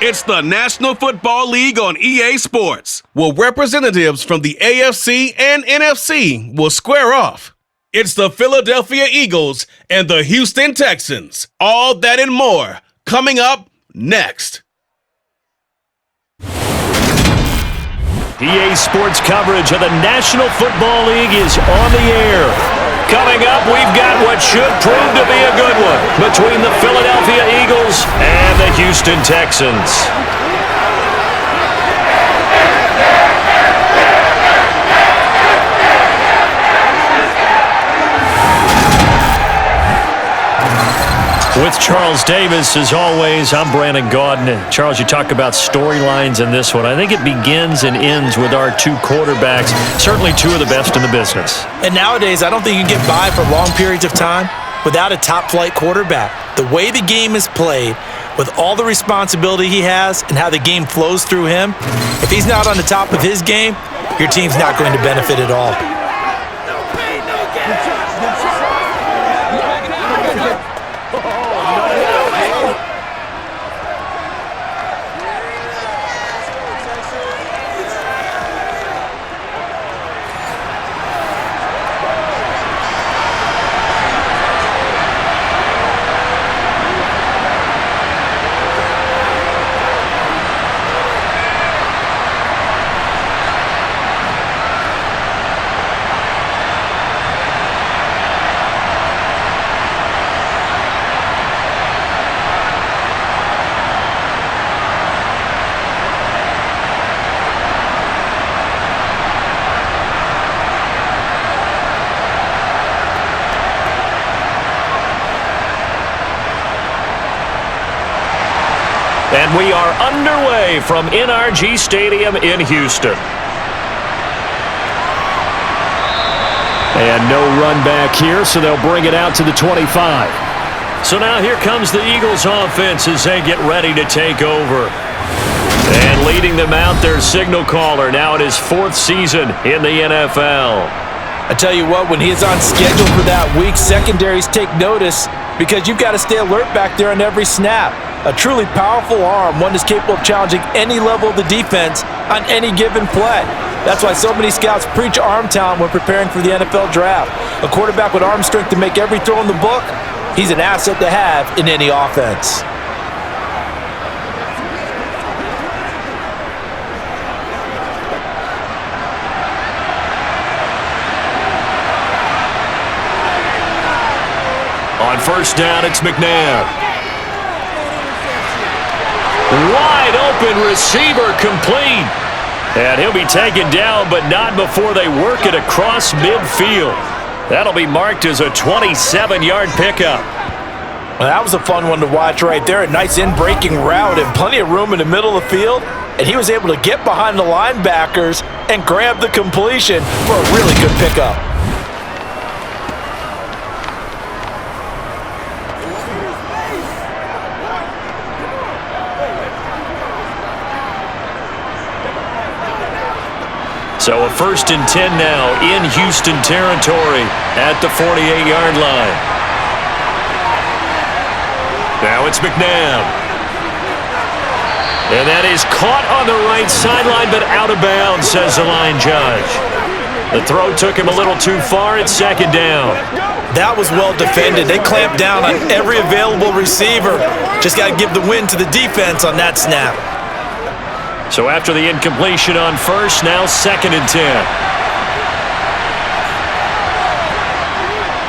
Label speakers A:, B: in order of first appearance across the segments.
A: It's the National Football League on EA Sports, where representatives from the AFC and NFC will square off. It's the Philadelphia Eagles and the Houston Texans. All that and more coming up next.
B: EA Sports coverage of the National Football League is on the air. Coming up, we've got what should prove to be a good one between the Philadelphia Eagles and the Houston Texans. With Charles Davis, as always, I'm Brandon Gaudin. Charles, you talk about storylines in this one. I think it begins and ends with our two quarterbacks, certainly two of the best in the business.
C: And nowadays, I don't think you can get by for long periods of time without a top-flight quarterback. The way the game is played, with all the responsibility he has and how the game flows through him, if he's not on the top of his game, your team's not going to benefit at all.
B: And we are underway from NRG Stadium in Houston. And no run back here, so they'll bring it out to the 25. So now here comes the Eagles offense as they get ready to take over. And leading them out, their signal caller, now in his fourth season in the NFL.
C: I tell you what, when he's on schedule for that week, secondaries take notice because you've got to stay alert back there on every snap. A truly powerful arm, one that's capable of challenging any level of the defense on any given play. That's why so many scouts preach arm talent when preparing for the NFL draft. A quarterback with arm strength to make every throw in the book, he's an asset to have in any offense.
B: On first down, it's McNabb. Wide open receiver complete. And he'll be taken down, but not before they work it across midfield. That'll be marked as a 27-yard pickup.
C: Well, that was a fun one to watch right there. A nice in-breaking route and plenty of room in the middle of the field. And he was able to get behind the linebackers and grab the completion for a really good pickup.
B: So a 1st and 10 now in Houston territory at the 48-yard line. Now it's McNabb. And that is caught on the right sideline, but out of bounds, says the line judge. The throw took him a little too far at second down.
C: That was well defended. They clamped down on every available receiver. Just got to give the win to the defense on that snap.
B: So after the incompletion on first, now 2nd and 10.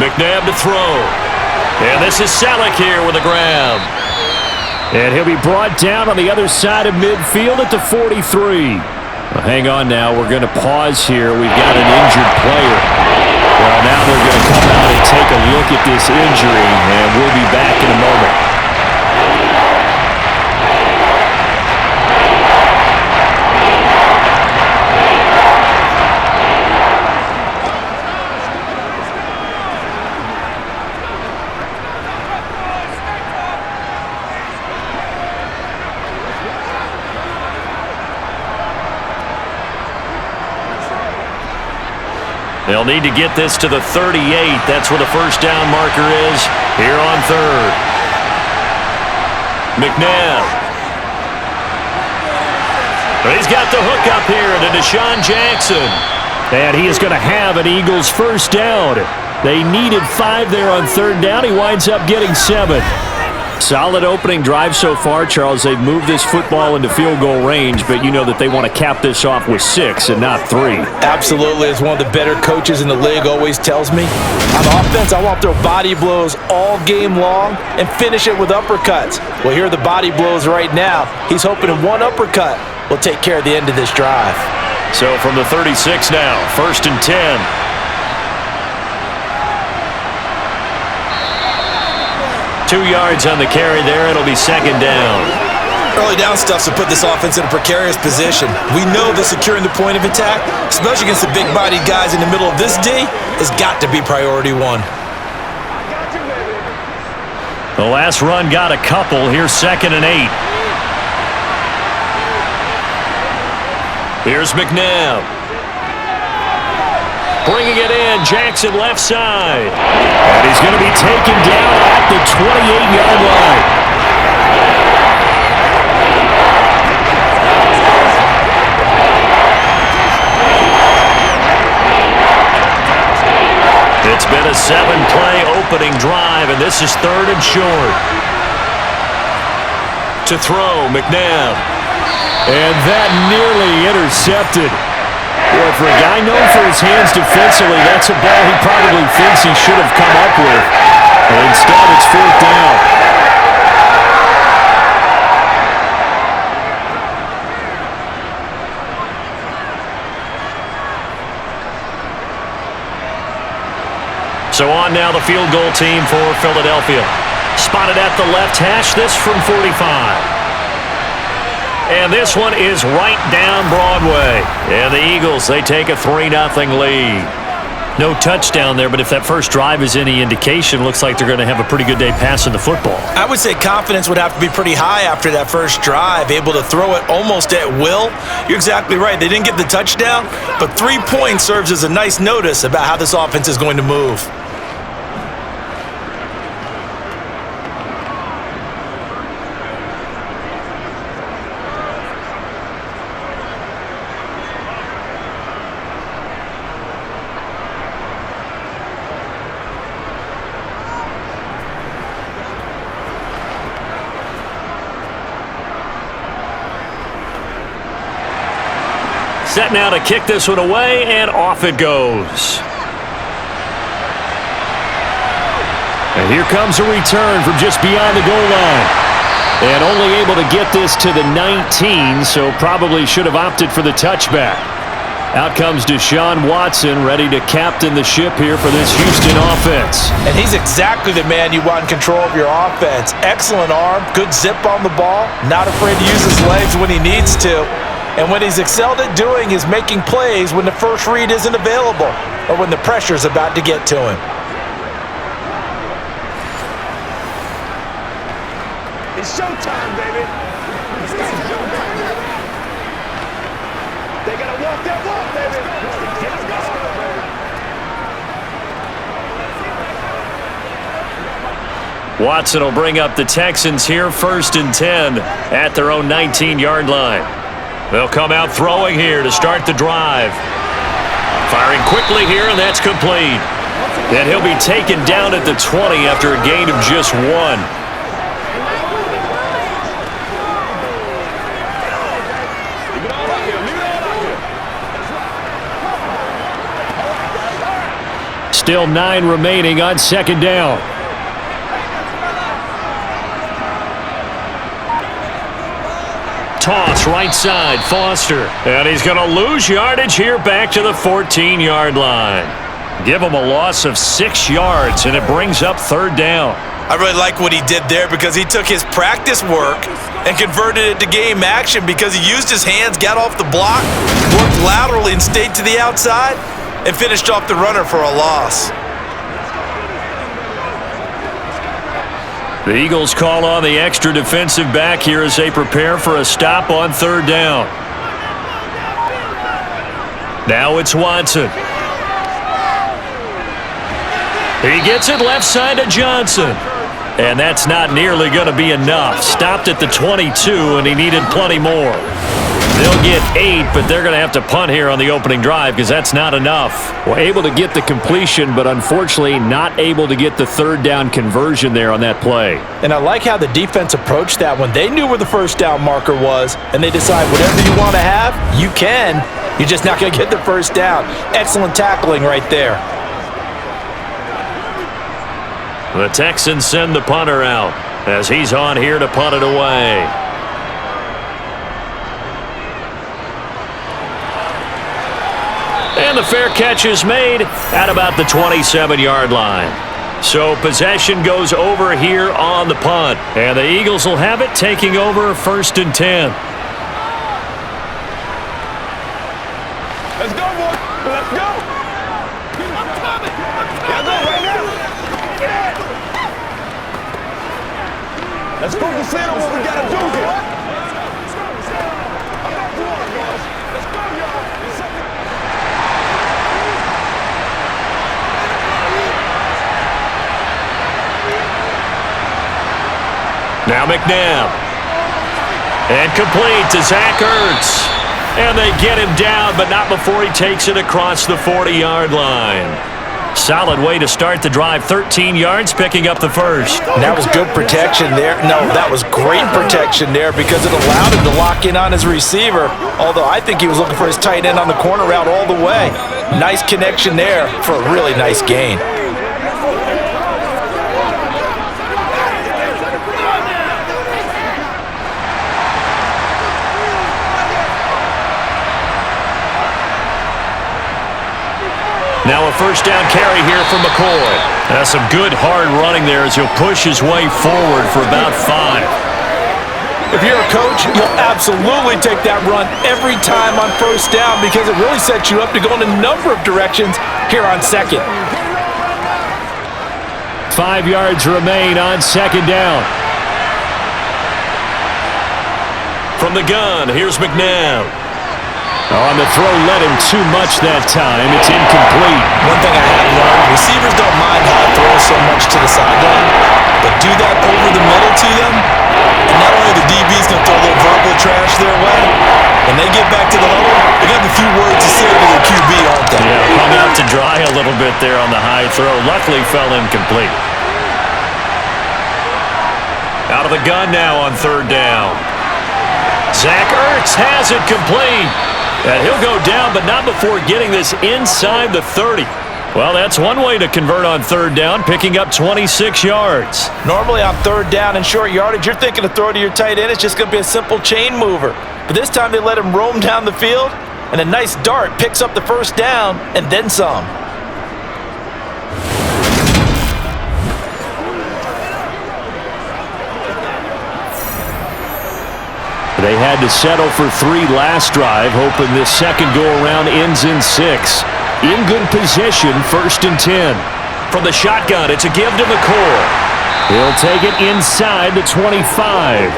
B: McNabb to throw. And this is Selleck here with a grab. And he'll be brought down on the other side of midfield at the 43. Well, hang on now. We're going to pause here. We've got an injured player. Well, now they're going to come out and take a look at this injury, and we'll be back in a moment. They'll need to get this to the 38. That's where the first down marker is here on 3rd. McNabb. He's got the hook up here to Deshaun Jackson. And he is going to have an Eagles first down. They needed 5 there on third down. He winds up getting 7. Solid opening drive so far, Charles. They've moved this football into field goal range, but you know that they want to cap this off with 6 and not 3.
C: Absolutely. As one of the better coaches in the league always tells me, on offense, I want to throw body blows all game long and finish it with uppercuts. Well, here are the body blows right now. He's hoping in one uppercut will take care of the end of this drive.
B: So from the 36 now, 1st and 10. Two yards on the carry there. It'll be 2nd down.
C: Early down stuff's to put this offense in a precarious position. We know that securing the point of attack, especially against the big-bodied guys in the middle of this D, has got to be priority 1.
B: The last run got a couple. Here's 2nd and 8. Here's McNabb. Bringing it in, Jackson left side. And he's going to be taken down at the 28-yard line. It's been a 7-play opening drive, and this is 3rd and short. To throw, McNabb. And that nearly intercepted. Well, for a guy known for his hands defensively, that's a ball he probably thinks he should have come up with. And instead, it's 4th down. So on now the field goal team for Philadelphia. Spotted at the left hash, this from 45. And this one is right down Broadway. And the Eagles, they take a 3-0 lead. No touchdown there, but if that first drive is any indication, looks like they're going to have a pretty good day passing the football.
C: I would say confidence would have to be pretty high after that first drive, able to throw it almost at will. You're exactly right. They didn't get the touchdown, but 3 points serves as a nice notice about how this offense is going to move.
B: Set now to kick this one away, and off it goes. And here comes a return from just beyond the goal line. And only able to get this to the 19, so probably should have opted for the touchback. Out comes Deshaun Watson, ready to captain the ship here for this Houston offense.
C: And he's exactly the man you want in control of your offense. Excellent arm, good zip on the ball, not afraid to use his legs when he needs to. And what he's excelled at doing is making plays when the first read isn't available or when the pressure's about to get to him.
D: It's showtime, baby. It's showtime. They gotta walk that walk, baby. Let's go.
B: Watson will bring up the Texans here, 1st and 10 at their own 19-yard line. They'll come out throwing here to start the drive. Firing quickly here, and that's complete. And he'll be taken down at the 20 after a gain of just 1. Still 9 remaining on 2nd down. Toss right side, Foster. And he's going to lose yardage here back to the 14-yard line. Give him a loss of 6 yards, and it brings up 3rd down.
C: I really like what he did there because he took his practice work and converted it to game action because he used his hands, got off the block, worked laterally and stayed to the outside, and finished off the runner for a loss.
B: The Eagles call on the extra defensive back here as they prepare for a stop on 3rd down. Now it's Watson. He gets it left side to Johnson. And that's not nearly going to be enough. Stopped at the 22, and he needed plenty more. They'll get 8, but they're going to have to punt here on the opening drive because that's not enough. Well, able to get the completion, but unfortunately not able to get the third down conversion there on that play.
C: And I like how the defense approached that one. They knew where the first down marker was, and they decide whatever you want to have, you can. You're just not going to get the first down. Excellent tackling right there.
B: The Texans send the punter out as he's on here to punt it away. And the fair catch is made at about the 27-yard line. So possession goes over here on the punt. And the Eagles will have it, taking over 1st and 10.
D: Let's go, boy. Let's go. I'm coming. Let's go right now. Let's focus in on what we got to do here. I'm not doing it, guys. Let's go, y'all.
B: Now McNabb. And complete to Zach Ertz. And they get him down, but not before he takes it across the 40-yard line. Solid way to start the drive. 13 yards, picking up the first.
C: That was good protection there. No, that was great protection there because it allowed him to lock in on his receiver. Although I think he was looking for his tight end on the corner route all the way. Nice connection there for a really nice gain.
B: Now a first down carry here from McCoy. That's some good hard running there as he'll push his way forward for about 5.
C: If you're a coach, you'll absolutely take that run every time on first down because it really sets you up to go in a number of directions here on second.
B: 5 yards remain on second down. From the gun, here's McNabb. On the throw, led him too much that time. It's incomplete.
C: One thing I have learned, receivers don't mind how I throw so much to the sideline, but do that over the middle to them, and not only the DB's going to throw a little verbal trash their way, when they get back to the huddle, they got a few words to say to their QB, aren't they?
B: Yeah, hung out to dry a little bit there on the high throw. Luckily fell incomplete. Out of the gun now on third down. Zach Ertz has it complete. And he'll go down, but not before getting this inside the 30. Well, that's one way to convert on third down, picking up 26 yards.
C: Normally on third down and short yardage, you're thinking to throw to your tight end. It's just going to be a simple chain mover. But this time they let him roam down the field, and a nice dart picks up the first down and then some.
B: They had to settle for 3 last drive, hoping this second go-around ends in 6. In good position, 1st and 10. From the shotgun, it's a give to McCoy. He'll take it inside the 25.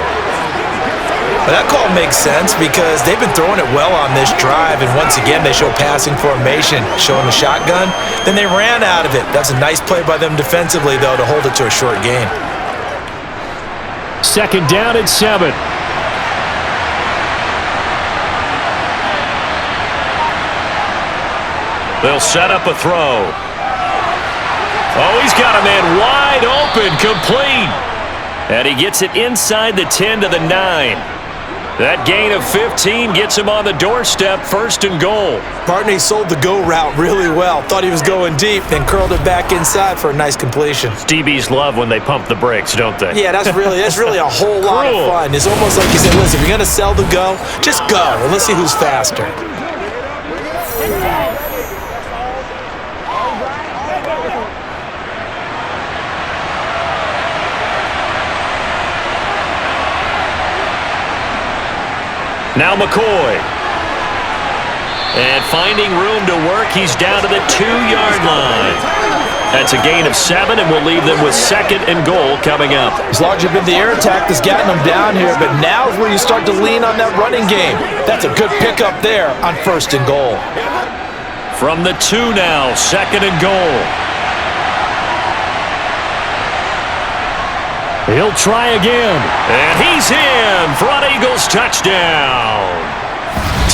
C: Well, that call makes sense because they've been throwing it well on this drive, and once again, they show passing formation, showing the shotgun. Then they ran out of it. That's a nice play by them defensively, though, to hold it to a short gain.
B: Second down at 7. They'll set up a throw. Oh, he's got a man wide open, complete. And he gets it inside the 10 to the 9. That gain of 15 gets him on the doorstep, 1st and goal.
C: Bartney sold the go route really well. Thought he was going deep, then curled it back inside for a nice completion.
B: DBs love when they pump the brakes, don't they?
C: Yeah, that's really a whole lot of fun. It's almost like you said, listen, if you're going to sell the go, just go, and let's see who's faster.
B: Now McCoy. And finding room to work, he's down to the 2-yard line. That's a gain of 7, and we'll leave them with 2nd and goal coming up.
C: As large as been the air attack that's gotten them down here, but now is where you start to lean on that running game. That's a good pickup there on 1st and goal.
B: From the 2 now, 2nd and goal. He'll try again. And he's in. Front Eagles touchdown.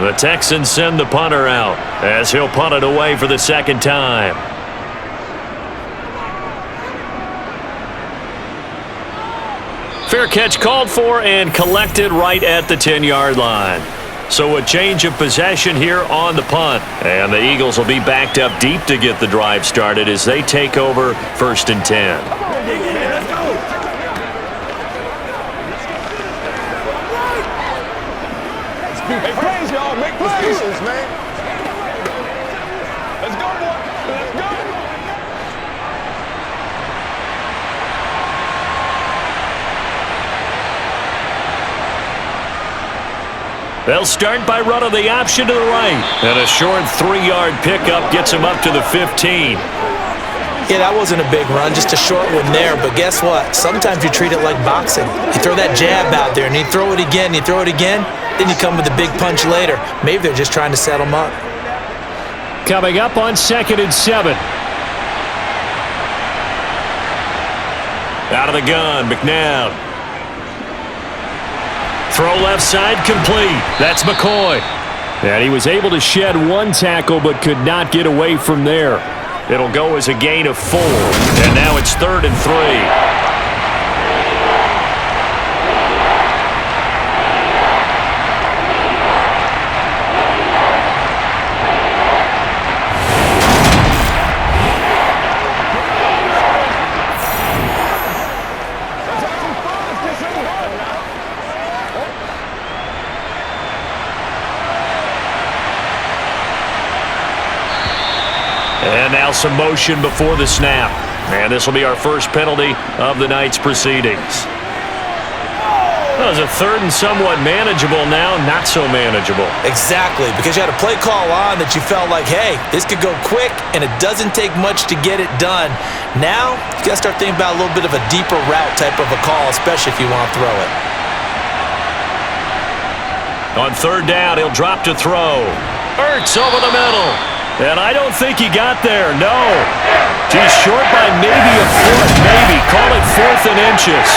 B: The Texans send the punter out as he'll punt it away for the second time. Fair catch called for and collected right at the 10-yard line. So a change of possession here on the punt. And the Eagles will be backed up deep to get the drive started as they take over 1st and 10.
D: Hey, plays, y'all. Make plays. Man. Let's go, boy. Let's go.
B: They'll start by running the option to the right. And a short 3-yard pickup gets him up to the 15.
C: Yeah, that wasn't a big run, just a short one there. But guess what? Sometimes you treat it like boxing. You throw that jab out there, and you throw it again, you throw it again, then you come with a big punch later. Maybe they're just trying to set them up.
B: Coming up on 2nd and 7. Out of the gun, McNabb. Throw left side complete. That's McCoy. And he was able to shed one tackle but could not get away from there. It'll go as a gain of 4. And now it's 3rd and 3. And now some motion before the snap. And this will be our first penalty of the night's proceedings. That was a 3rd and somewhat manageable, now not so manageable.
C: Exactly, because you had a play call on that you felt like, hey, this could go quick, and it doesn't take much to get it done. Now, you got to start thinking about a little bit of a deeper route type of a call, especially if you want to throw it.
B: On 3rd down, he'll drop to throw. Ertz over the middle. And I don't think he got there, no. He's short by maybe a foot, maybe. Call it 4th and inches.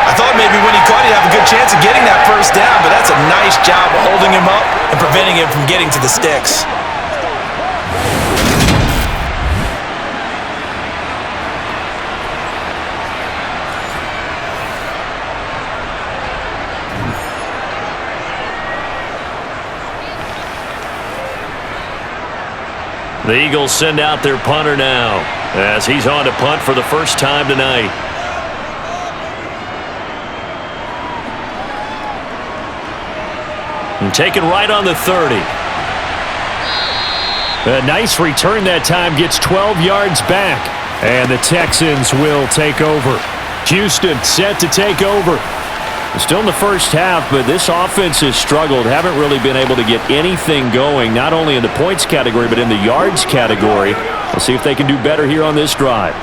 C: I thought maybe when he caught, he'd have a good chance of getting that first down, but that's a nice job of holding him up and preventing him from getting to the sticks.
B: The Eagles send out their punter now as he's on to punt for the first time tonight. And taken right on the 30. A nice return that time, gets 12 yards back. And the Texans will take over. Houston set to take over. Still in the first half, but this offense has struggled. Haven't really been able to get anything going, not only in the points category, but in the yards category. We'll see if they can do better here on this drive.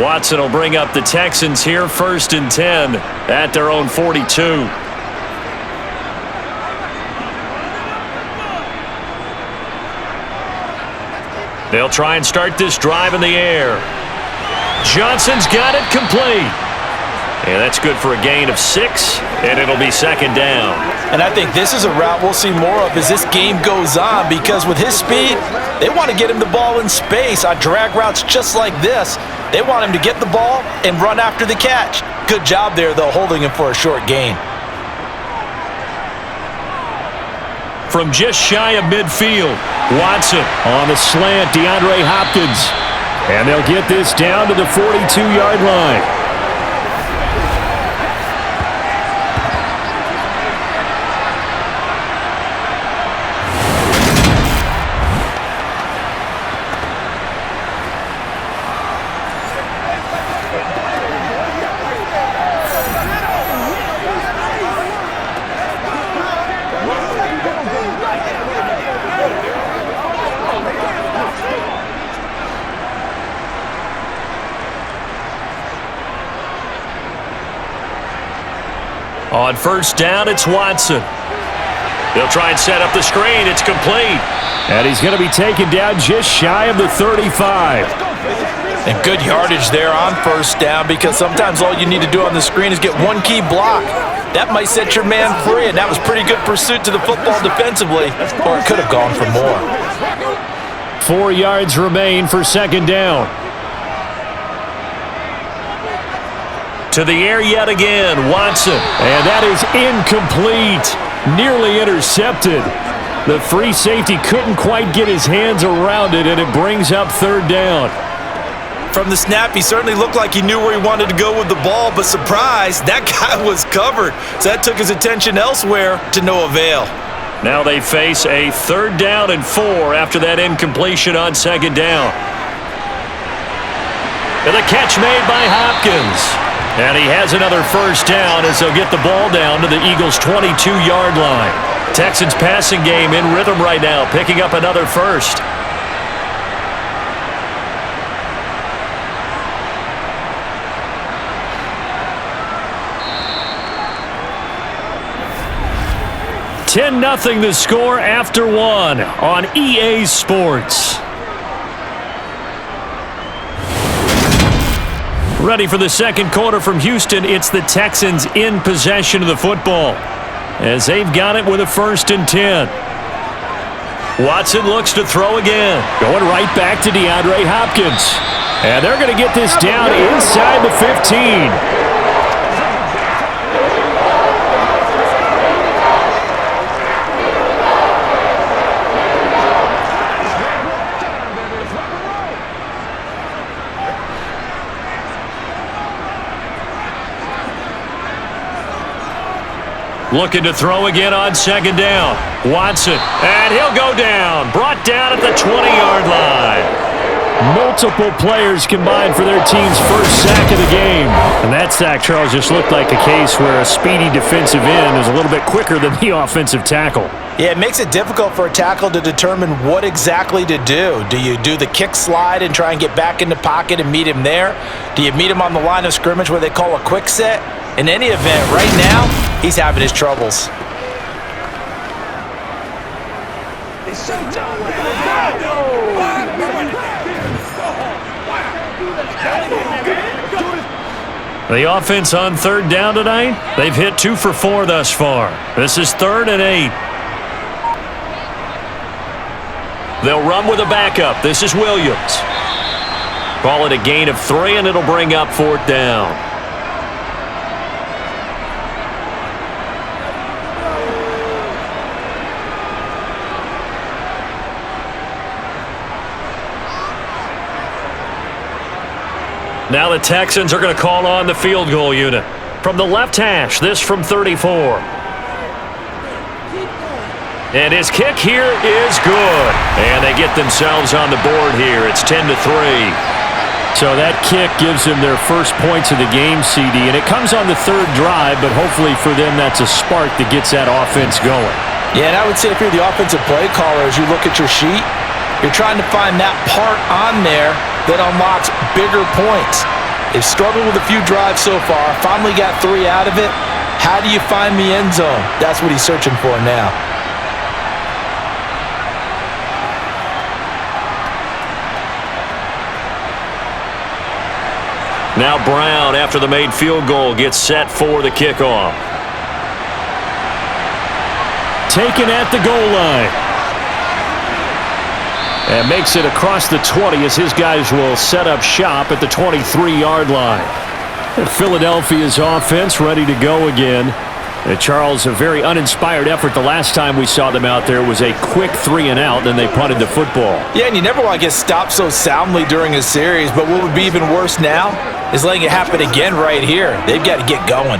B: Watson will bring up the Texans here, 1st and 10 at their own 42. They'll try and start this drive in the air. Johnson's got it complete. And that's good for a gain of 6, and it'll be 2nd down.
C: And I think this is a route we'll see more of as this game goes on, because with his speed, they want to get him the ball in space on drag routes just like this. They want him to get the ball and run after the catch. Good job there, though, holding him for a short gain.
B: From just shy of midfield, Watson on the slant, DeAndre Hopkins. And they'll get this down to the 42-yard line. On 1st down, it's Watson. They'll try and set up the screen. It's complete. And he's going to be taken down just shy of the 35.
C: And good yardage there on first down, because sometimes all you need to do on the screen is get one key block. That might set your man free, and that was pretty good pursuit to the football defensively, or it could have gone for more.
B: 4 yards remain for second down. To the air yet again, Watson. And that is incomplete. Nearly intercepted. The free safety couldn't quite get his hands around it, and it brings up third down.
C: From the snap, he certainly looked like he knew where he wanted to go with the ball, but surprise, that guy was covered. So that took his attention elsewhere to no avail.
B: Now they face a 3rd down and 4 after that incompletion on second down. And the catch made by Hopkins. And he has another first down as they'll get the ball down to the Eagles' 22-yard line. Texans passing game in rhythm right now, picking up another first. $10-0 the score after 1 on EA Sports. Ready for the second quarter from Houston. It's the Texans in possession of the football as they've got it with a 1st and 10. Watson looks to throw again. Going right back to DeAndre Hopkins. And they're going to get this down inside the 15. Looking to throw again on second down. Watson, and he'll go down. Brought down at the 20-yard line. Multiple players combined for their team's first sack of the game. And that sack, Charles, just looked like a case where a speedy defensive end is a little bit quicker than the offensive tackle.
C: Yeah, it makes it difficult for a tackle to determine what exactly to do. Do you do the kick slide and try and get back in the pocket and meet him there? Do you meet him on the line of scrimmage where they call a quick set? In any event, right now, he's having his troubles.
B: The offense on 3rd down tonight, they've hit 2 for 4 thus far. This is 3rd and 8. They'll run with a backup. This is Williams. Call it a gain of 3, and it'll bring up 4th down. Now the Texans are going to call on the field goal unit. From the left hash, this from 34. And his kick here is good. And they get themselves on the board here. It's 10-3. So that kick gives them their first points of the game, CD. And it comes on the 3rd drive, but hopefully for them that's a spark that gets that offense going.
C: Yeah, and I would say if you're the offensive play caller, as you look at your sheet, you're trying to find that part on there that unlocks bigger points. They've struggled with a few drives so far, finally got 3 out of it. How do you find the end zone? That's what he's searching for now.
B: Now Brown, after the made field goal, gets set for the kickoff. Taken at the goal line. And makes it across the 20 as his guys will set up shop at the 23-yard line. And Philadelphia's offense ready to go again. And Charles, a very uninspired effort the last time we saw them out there. It was a quick 3 and out, then they punted the football.
C: Yeah, and you never want to get stopped so soundly during a series, but what would be even worse now is letting it happen again right here. They've got to get going.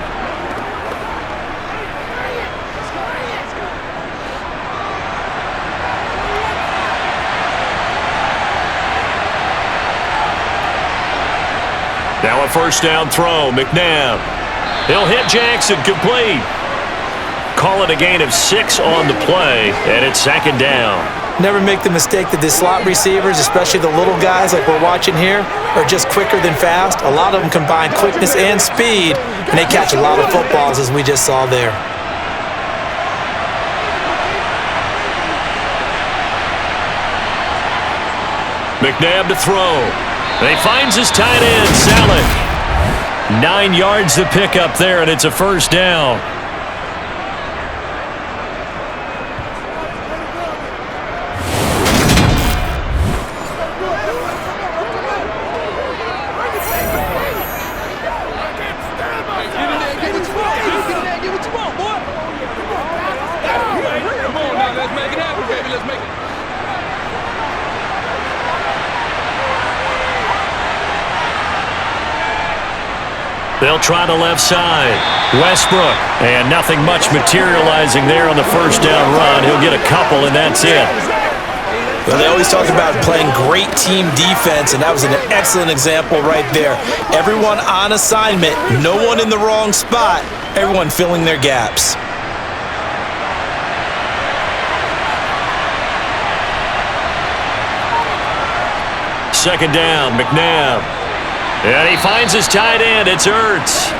B: Now a first down throw. McNabb. He'll hit Jackson. Complete. Call it a gain of 6 on the play, and it's 2nd down.
C: Never make the mistake that the slot receivers, especially the little guys like we're watching here, are just quicker than fast. A lot of them combine quickness and speed, and they catch a lot of footballs, as we just saw there.
B: McNabb to throw. He finds his tight end, Salek. 9 yards to pick up there, and it's a first down. They'll try the left side. Westbrook. And nothing much materializing there on the first down run. He'll get a couple, and that's it.
C: Well, they always talk about playing great team defense, and that was an excellent example right there. Everyone on assignment, no one in the wrong spot, everyone filling their gaps.
B: Second down, McNabb. And he finds his tight end. It's Ertz.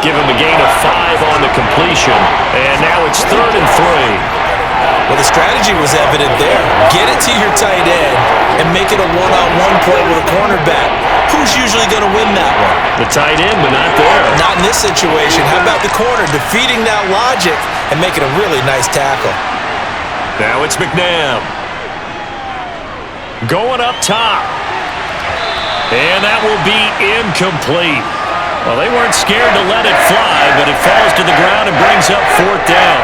B: Give him a gain of 5 on the completion. And now it's 3rd and 3.
C: Well, the strategy was evident there. Get it to your tight end and make it a one-on-one play with a cornerback. Who's usually going to win that one?
B: The tight end, but not there.
C: Not in this situation. How about the corner defeating that logic and making a really nice tackle?
B: Now it's McNabb. Going up top. And that will be incomplete. Well, they weren't scared to let it fly, but it falls to the ground and brings up 4th down.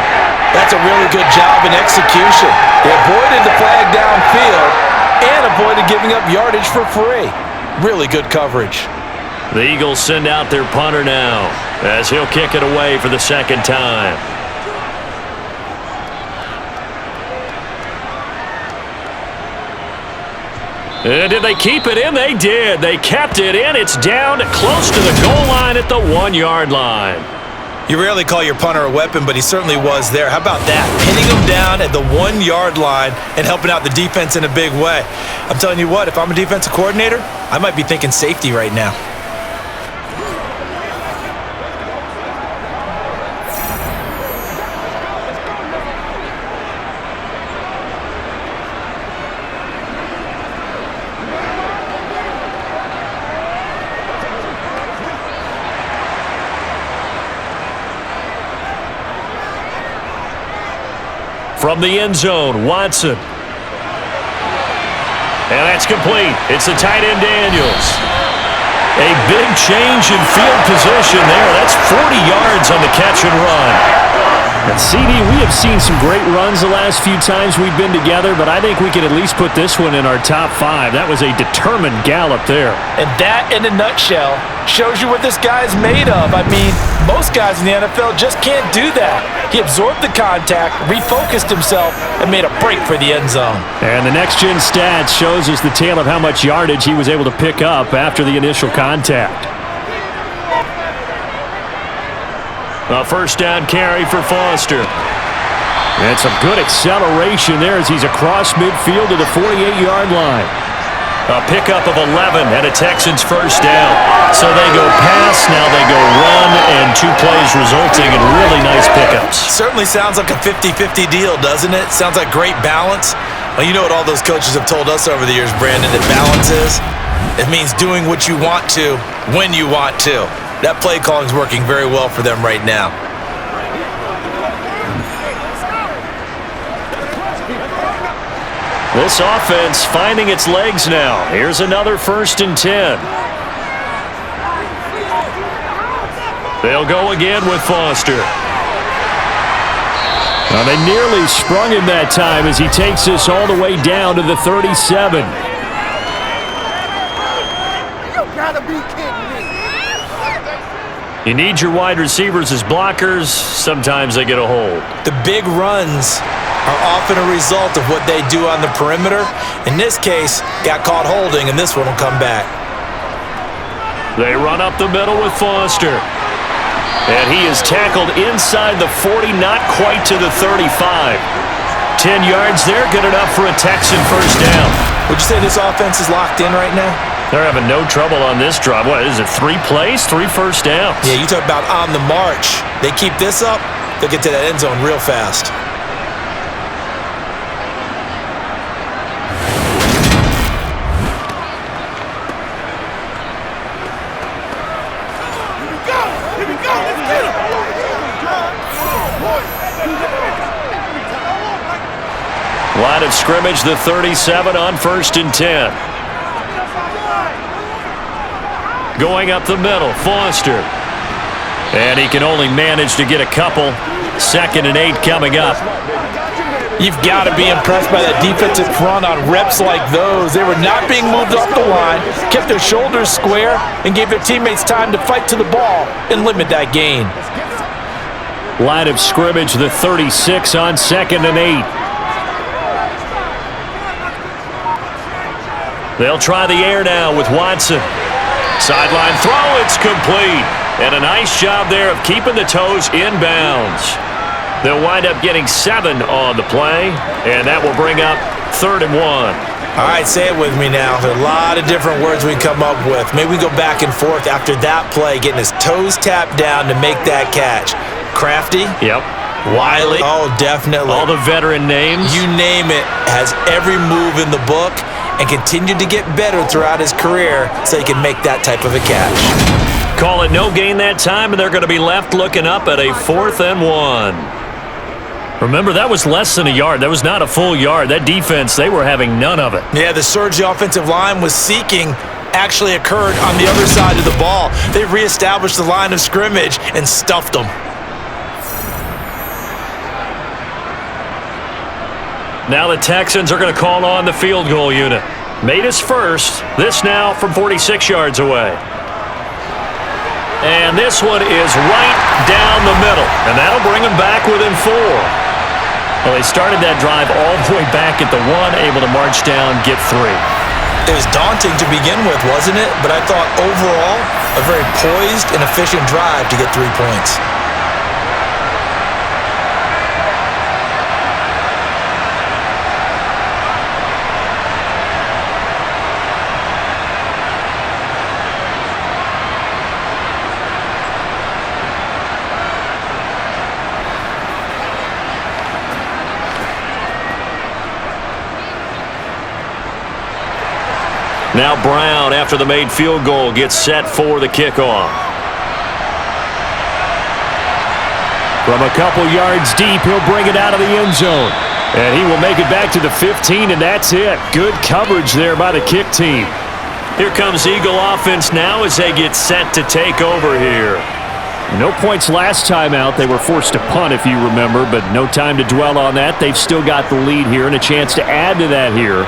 C: That's a really good job in execution. They avoided the flag downfield and avoided giving up yardage for free. Really good coverage.
B: The Eagles send out their punter now as he'll kick it away for the second time. Did they keep it in? They did. They kept it in. It's down close to the goal line at the 1-yard line.
C: You rarely call your punter a weapon, but he certainly was there. How about that? Pinning him down at the 1-yard line and helping out the defense in a big way. I'm telling you what, if I'm a defensive coordinator, I might be thinking safety right now.
B: From the end zone, Watson. And that's complete. It's the tight end, Daniels. A big change in field position there. That's 40 yards on the catch and run.
E: And CD, we have seen some great runs the last few times we've been together, but I think we can at least put this one in our top 5. That was a determined gallop there.
C: And that, in a nutshell, shows you what this guy's made of. I mean, most guys in the NFL just can't do that. He absorbed the contact, refocused himself, and made a break for the end zone.
E: And the next-gen stats shows us the tale of how much yardage he was able to pick up after the initial contact.
B: A first down carry for Foster.
E: And some good acceleration there as he's across midfield to the 48-yard line.
B: A pickup of 11 and a Texans first down. So they go pass, now they go run, and 2 plays resulting in really nice pickups.
C: Certainly sounds like a 50-50 deal, doesn't it? Sounds like great balance. Well, you know what all those coaches have told us over the years, Brandon, that balance is? It means doing what you want to, when you want to. That play calling is working very well for them right now.
B: This offense finding its legs now. Here's another 1st and 10. They'll go again with Foster.
E: Now they nearly sprung him that time as he takes this all the way down to the 37.
B: You need your wide receivers as blockers. Sometimes they get a hold.
C: The big runs are often a result of what they do on the perimeter. In this case, got caught holding, and this one will come back.
B: They run up the middle with Foster. And he is tackled inside the 40, not quite to the 35. 10 yards there, good enough for a Texan first down.
C: Would you say this offense is locked in right now?
B: They're having no trouble on this drive. What is it, 3 plays, 3 first downs?
C: Yeah, you talk about on the march. They keep this up, they'll get to that end zone real fast.
B: Line of scrimmage, the 37 on 1st and 10. Going up the middle, Foster. And he can only manage to get a couple. 2nd and 8 coming up.
C: You've got to be impressed by that defensive front on reps like those. They were not being moved off the line, kept their shoulders square, and gave their teammates time to fight to the ball and limit that gain.
B: Line of scrimmage, the 36 on 2nd and 8. They'll try the air now with Watson. Sideline throw, it's complete. And a nice job there of keeping the toes in bounds. They'll wind up getting 7 on the play, and that will bring up 3rd and 1.
C: All right, say it with me now. There are a lot of different words we come up with. Maybe we go back and forth after that play, getting his toes tapped down to make that catch. Crafty?
B: Yep.
C: Wiley? Oh, definitely.
B: All the veteran names?
C: You name it. Has every move in the book and continued to get better throughout his career so he can make that type of a catch.
B: Call it no gain that time, and they're going to be left looking up at a 4th and 1. Remember, that was less than a yard. That was not a full yard. That defense, they were having none of it.
C: Yeah, the surge the offensive line was seeking actually occurred on the other side of the ball. They reestablished the line of scrimmage and stuffed them.
B: Now the Texans are going to call on the field goal unit. Made his first. This now from 46 yards away. And this one is right down the middle. And that'll bring them back within 4. Well, they started that drive all the way back at the 1, able to march down, get 3.
C: It was daunting to begin with, wasn't it? But I thought overall, a very poised and efficient drive to get 3 points.
B: Now Brown, after the made field goal, gets set for the kickoff. From a couple yards deep, he'll bring it out of the end zone. And he will make it back to the 15, and that's it. Good coverage there by the kick team. Here comes Eagle offense now as they get set to take over here. No points last time out. They were forced to punt, if you remember, but no time to dwell on that. They've still got the lead here and a chance to add to that here.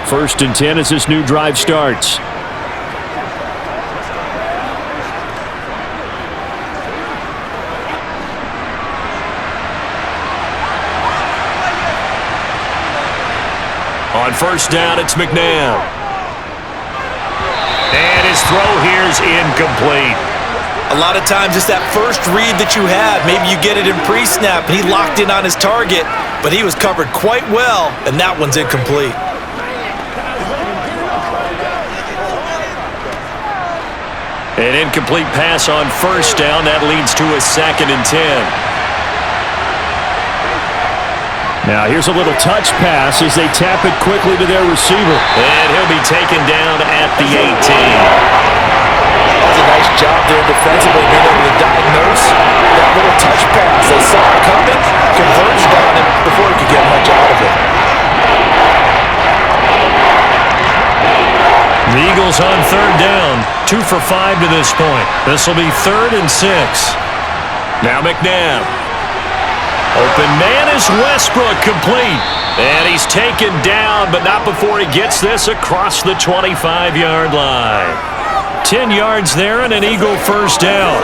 B: 1st and 10 as this new drive starts. On 1st down, it's McNabb. And his throw here is incomplete.
C: A lot of times it's that first read that you have. Maybe you get it in pre-snap, and he locked in on his target, but he was covered quite well, and that one's incomplete.
B: An incomplete pass on 1st down. That leads to a 2nd and 10. Now here's a little touch pass as they tap it quickly to their receiver. And he'll be taken down at the 18.
C: That was a nice job there defensively, being able to diagnose that little touch pass. They saw it coming, converged on him before he could get much out of it.
B: The Eagles on 3rd down, 2 for 5 to this point. This will be 3rd and 6. Now McNabb. Open man is Westbrook, complete. And he's taken down, but not before he gets this across the 25-yard line. 10 yards there and an Eagle 1st down.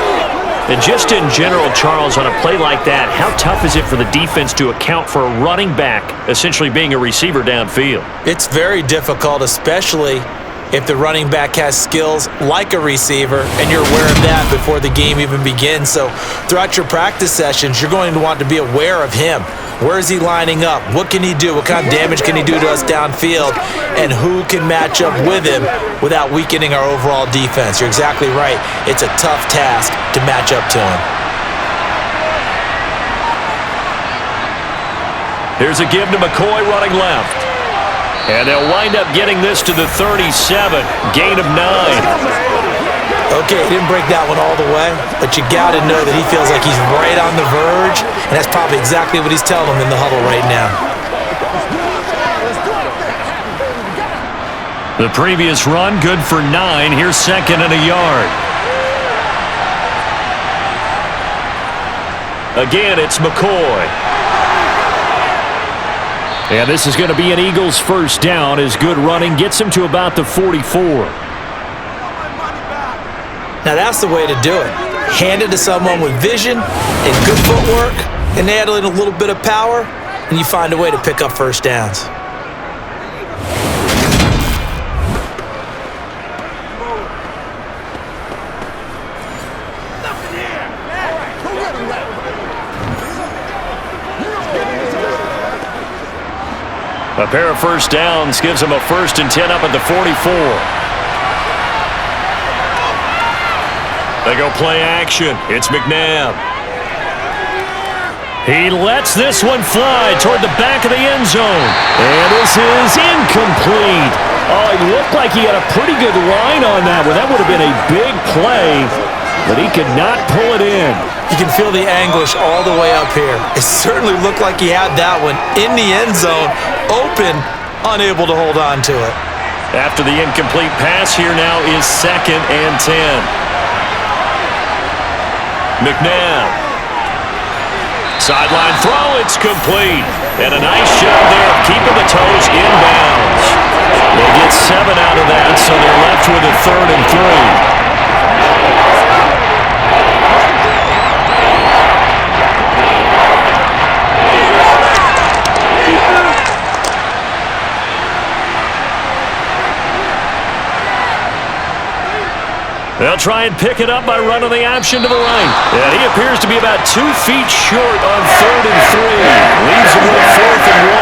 B: And just in general, Charles, on a play like that, how tough is it for the defense to account for a running back essentially being a receiver downfield?
C: It's very difficult, especially if the running back has skills like a receiver, and you're aware of that before the game even begins. So throughout your practice sessions, you're going to want to be aware of him. Where is he lining up? What can he do? What kind of damage can he do to us downfield? And who can match up with him without weakening our overall defense? You're exactly right. It's a tough task to match up to him.
B: Here's a give to McCoy running left. And they'll wind up getting this to the 37, gain of 9.
C: Okay, he didn't break that one all the way, but you got to know that he feels like he's right on the verge, and that's probably exactly what he's telling them in the huddle right now.
B: The previous run, good for 9. Here's second and a yard. Again, it's McCoy. And this is going to be an Eagles first down as good running gets him to about the 44.
C: Now that's the way to do it. Hand it to someone with vision and good footwork, and add in a little bit of power, and you find a way to pick up first downs.
B: A pair of first downs gives him a 1st and 10 up at the 44. They go play action. It's McNabb. He lets this one fly toward the back of the end zone. And this is incomplete. Oh, it looked like he had a pretty good line on that one. That would have been a big play, but he could not pull it in.
C: You can feel the anguish all the way up here. It certainly looked like he had that one in the end zone, open, unable to hold on to it.
B: After the incomplete pass, here now is 2nd and 10. McNabb. Sideline throw, it's complete. And a nice job there of keeping the toes inbounds. They get 7 out of that, so they're left with a 3rd and 3. They'll try and pick it up by running the option to the right. And he appears to be about 2 feet short on 3rd and 3. Leaves him with 4th and 1.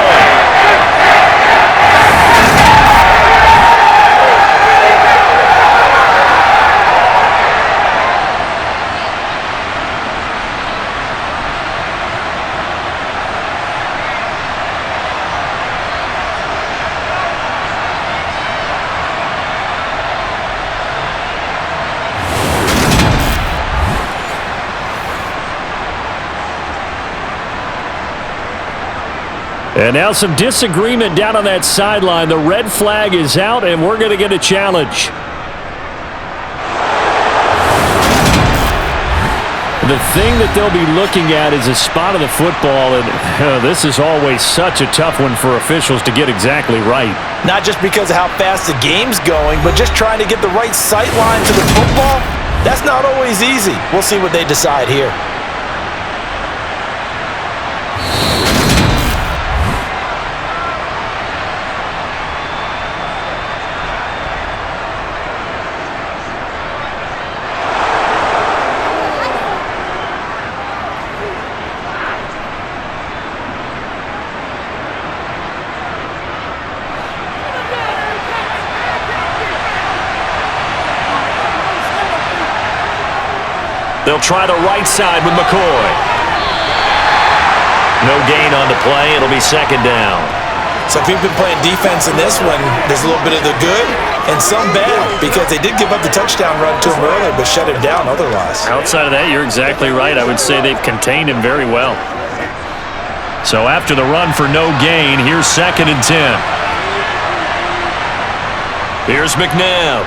B: And now some disagreement down on that sideline. The red flag is out, and we're going to get a challenge. The thing that they'll be looking at is a spot of the football, and this is always such a tough one for officials to get exactly right.
C: Not just because of how fast the game's going, but just trying to get the right sight line to the football. That's not always easy. We'll see what they decide here.
B: They'll try the right side with McCoy. No gain on the play. It'll be 2nd down.
C: So if you've been playing defense in this one, there's a little bit of the good and some bad, because they did give up the touchdown run to him earlier, but shut him down otherwise.
B: Outside of that, you're exactly right. I would say they've contained him very well. So after the run for no gain, here's 2nd and 10. Here's McNabb.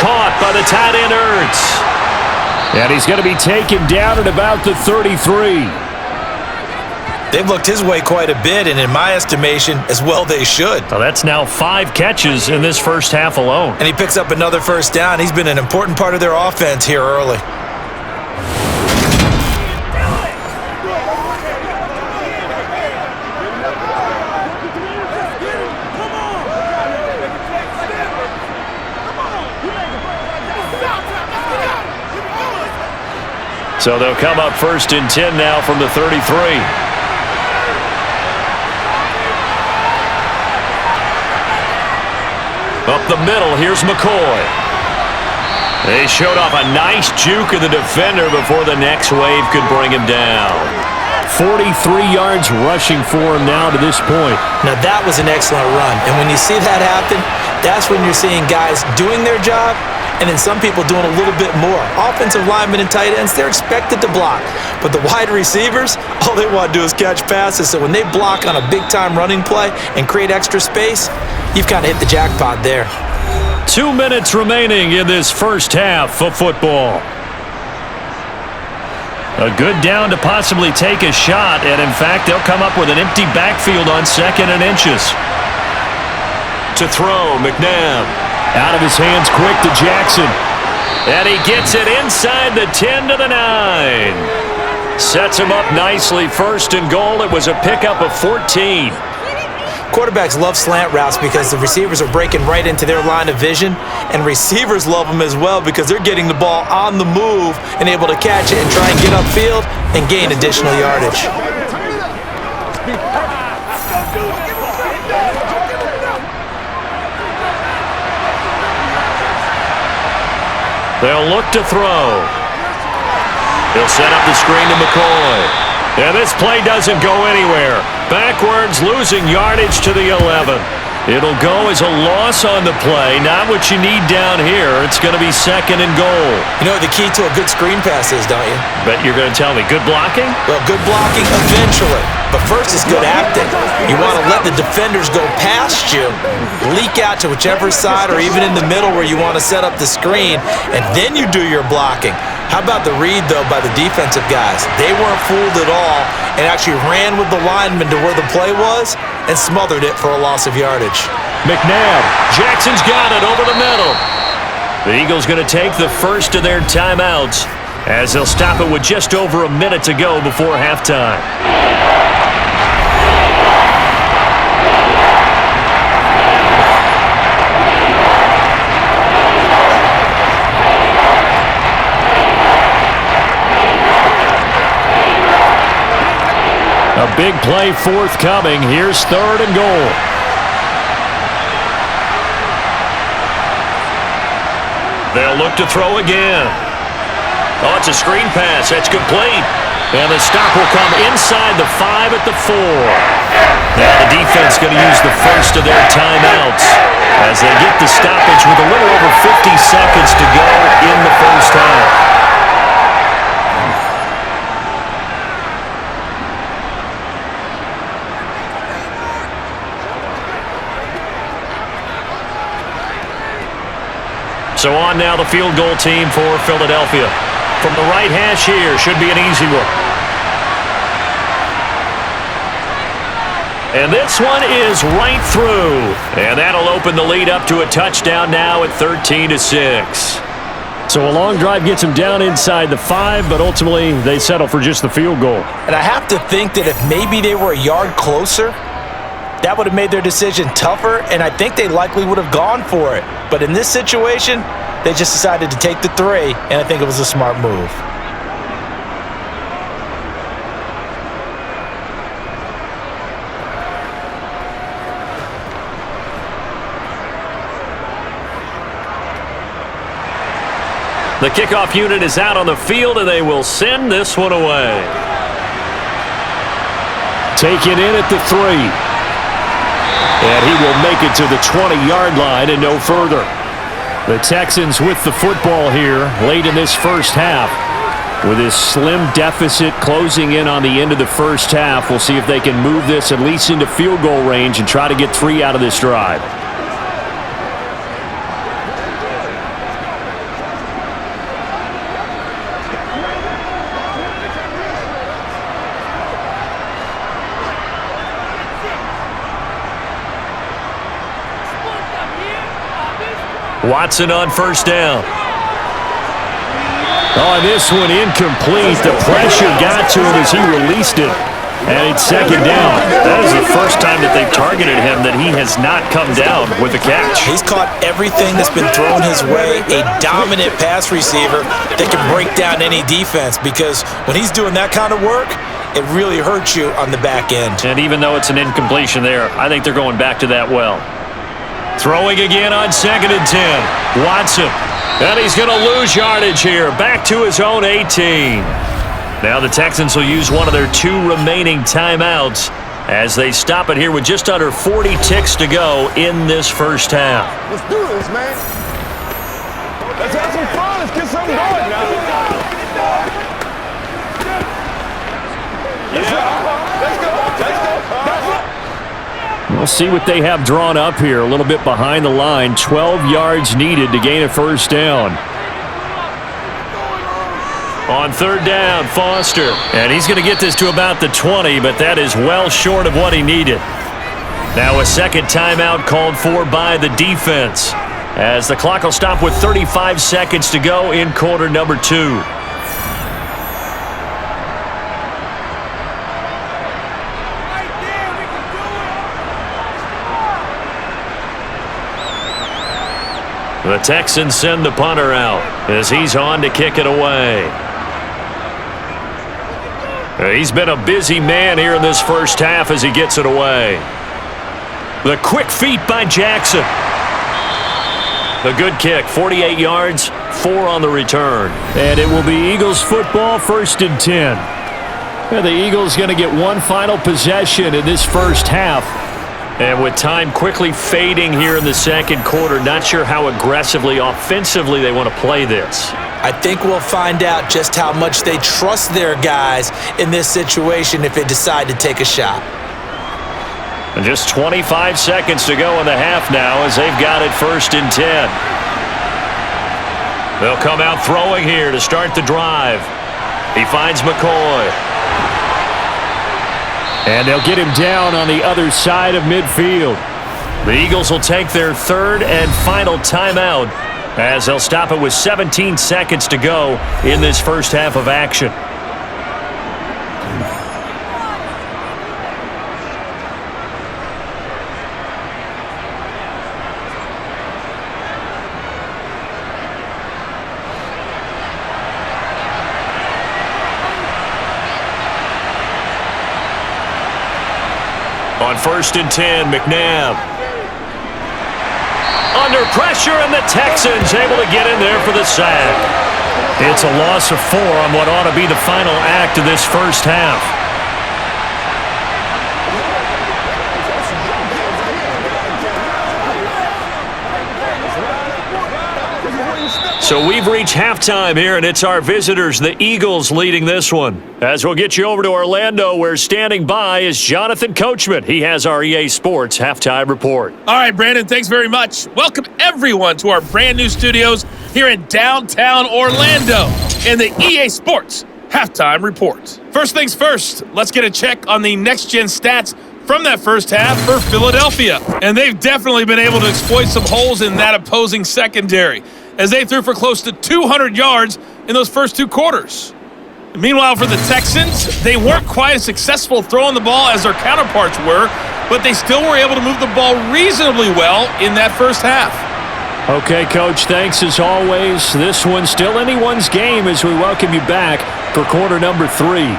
B: Caught by the tight end Ertz. And he's going to be taken down at about the 33.
C: They've looked his way quite a bit, and in my estimation, as well they should.
B: Well, that's now 5 catches in this first half alone.
C: And he picks up another first down. He's been an important part of their offense here early.
B: So they'll come up 1st and 10 now from the 33. Up the middle, here's McCoy. They showed off a nice juke of the defender before the next wave could bring him down.
E: 43 yards rushing for him now to this point.
C: Now that was an excellent run, and when you see that happen, that's when you're seeing guys doing their job, and then some people doing a little bit more. Offensive linemen and tight ends, they're expected to block. But the wide receivers, all they want to do is catch passes. So when they block on a big-time running play and create extra space, you've kind of hit the jackpot there.
B: 2 minutes remaining in this first half of football. A good down to possibly take a shot, and in fact, they'll come up with an empty backfield on 2nd and inches. To throw, McNabb. Out of his hands quick to Jackson. And he gets it inside the 10 to the 9. Sets him up nicely. 1st and goal. It was a pickup of 14.
C: Quarterbacks love slant routes because the receivers are breaking right into their line of vision, and receivers love them as well because they're getting the ball on the move and able to catch it and try and get upfield and gain additional yardage.
B: They'll look to throw. He'll set up the screen to McCoy. And this play doesn't go anywhere. Backwards, losing yardage to the 11. It'll go as a loss on the play. Not what you need down here. It's going to be 2nd and goal.
C: You know what the key to a good screen pass is, don't you?
B: Bet you're going to tell me. Good blocking?
C: Well, good blocking eventually. But first is good acting. You want to let the defenders go past you, leak out to whichever side or even in the middle where you want to set up the screen, and then you do your blocking. How about the read, though, by the defensive guys? They weren't fooled at all and actually ran with the lineman to where the play was and smothered it for a loss of yardage.
B: McNabb. Jackson's got it over the middle. The Eagles going to take the first of their timeouts as they'll stop it with just over a minute to go before halftime. A big play forthcoming. Here's 3rd and goal. They'll look to throw again. Oh, it's a screen pass. That's complete. And the stop will come inside the 5 at the 4. Now the defense going to use the first of their timeouts as they get the stoppage with a little over 50 seconds to go in the first half. So on now the field goal team for Philadelphia. From the right hash here, should be an easy one. And this one is right through. And that'll open the lead up to a touchdown now at 13-6. So a long drive gets them down inside the 5, but ultimately they settle for just the field goal.
C: And I have to think that if maybe they were a yard closer, that would have made their decision tougher, and I think they likely would have gone for it. But in this situation, they just decided to take the 3, and I think it was a smart move.
B: The kickoff unit is out on the field, and they will send this one away. Taken in at the 3. And he will make it to the 20-yard line and no further. The Texans with the football here late in this first half. With this slim deficit closing in on the end of the first half, we'll see if they can move this at least into field goal range and try to get 3 out of this drive. Watson on first down. Oh, and this one incomplete. The pressure got to him as he released it. And it's 2nd down. That is the first time that they've targeted him that he has not come down with a catch.
C: He's caught everything that's been thrown his way. A dominant pass receiver that can break down any defense, because when he's doing that kind of work, it really hurts you on the back end.
B: And even though it's an incompletion there, I think they're going back to that well. Throwing again on 2nd and 10. Watson. And he's going to lose yardage here. Back to his own 18. Now the Texans will use one of their 2 remaining timeouts as they stop it here with just under 40 ticks to go in this first half.
D: Let's do this, man. Let's have some fun. Let's get something going now. Yeah. Let's go. Let's go.
E: We'll see what they have drawn up here. A little bit behind the line. 12 yards needed to gain a first down. On third down, Foster. And he's going to get this to about the 20, but that is well short of what he needed. Now a second timeout called for by the defense, as the clock will stop with 35 seconds to go in quarter number 2. The Texans send the punter out as he's on to kick it away. He's been a busy man here in this first half as he gets it away. The quick feet by Jackson. The good kick, 48 yards, 4 on the return. And it will be Eagles football, 1st and 10. And the Eagles going to get one final possession in this first half. And with time quickly fading here in the second quarter, not sure how aggressively, offensively they want to play this.
C: I think we'll find out just how much they trust their guys in this situation if they decide to take a shot.
E: And just 25 seconds to go in the half now as they've got it 1st and 10. They'll come out throwing here to start the drive. He finds McCoy. And they'll get him down on the other side of midfield. The Eagles will take their third and final timeout as they'll stop it with 17 seconds to go in this first half of action. On 1st and 10, McNabb. Under pressure, and the Texans able to get in there for the sack. It's a loss of 4 on what ought to be the final act of this first half. So we've reached halftime here, and it's our visitors, the Eagles, leading this one. As we'll get you over to Orlando, where standing by is Jonathan Coachman. He has our EA Sports halftime report.
F: All right, Brandon, thanks very much. Welcome, everyone, to our brand new studios here in downtown Orlando in the EA Sports halftime report. First things first, let's get a check on the next-gen stats from that first half for Philadelphia. And they've definitely been able to exploit some holes in that opposing secondary, as they threw for close to 200 yards in those first 2 quarters. Meanwhile, for the Texans, they weren't quite as successful throwing the ball as their counterparts were, but they still were able to move the ball reasonably well in that first half.
E: Okay, Coach, thanks as always. This one's still anyone's game as we welcome you back for quarter number 3.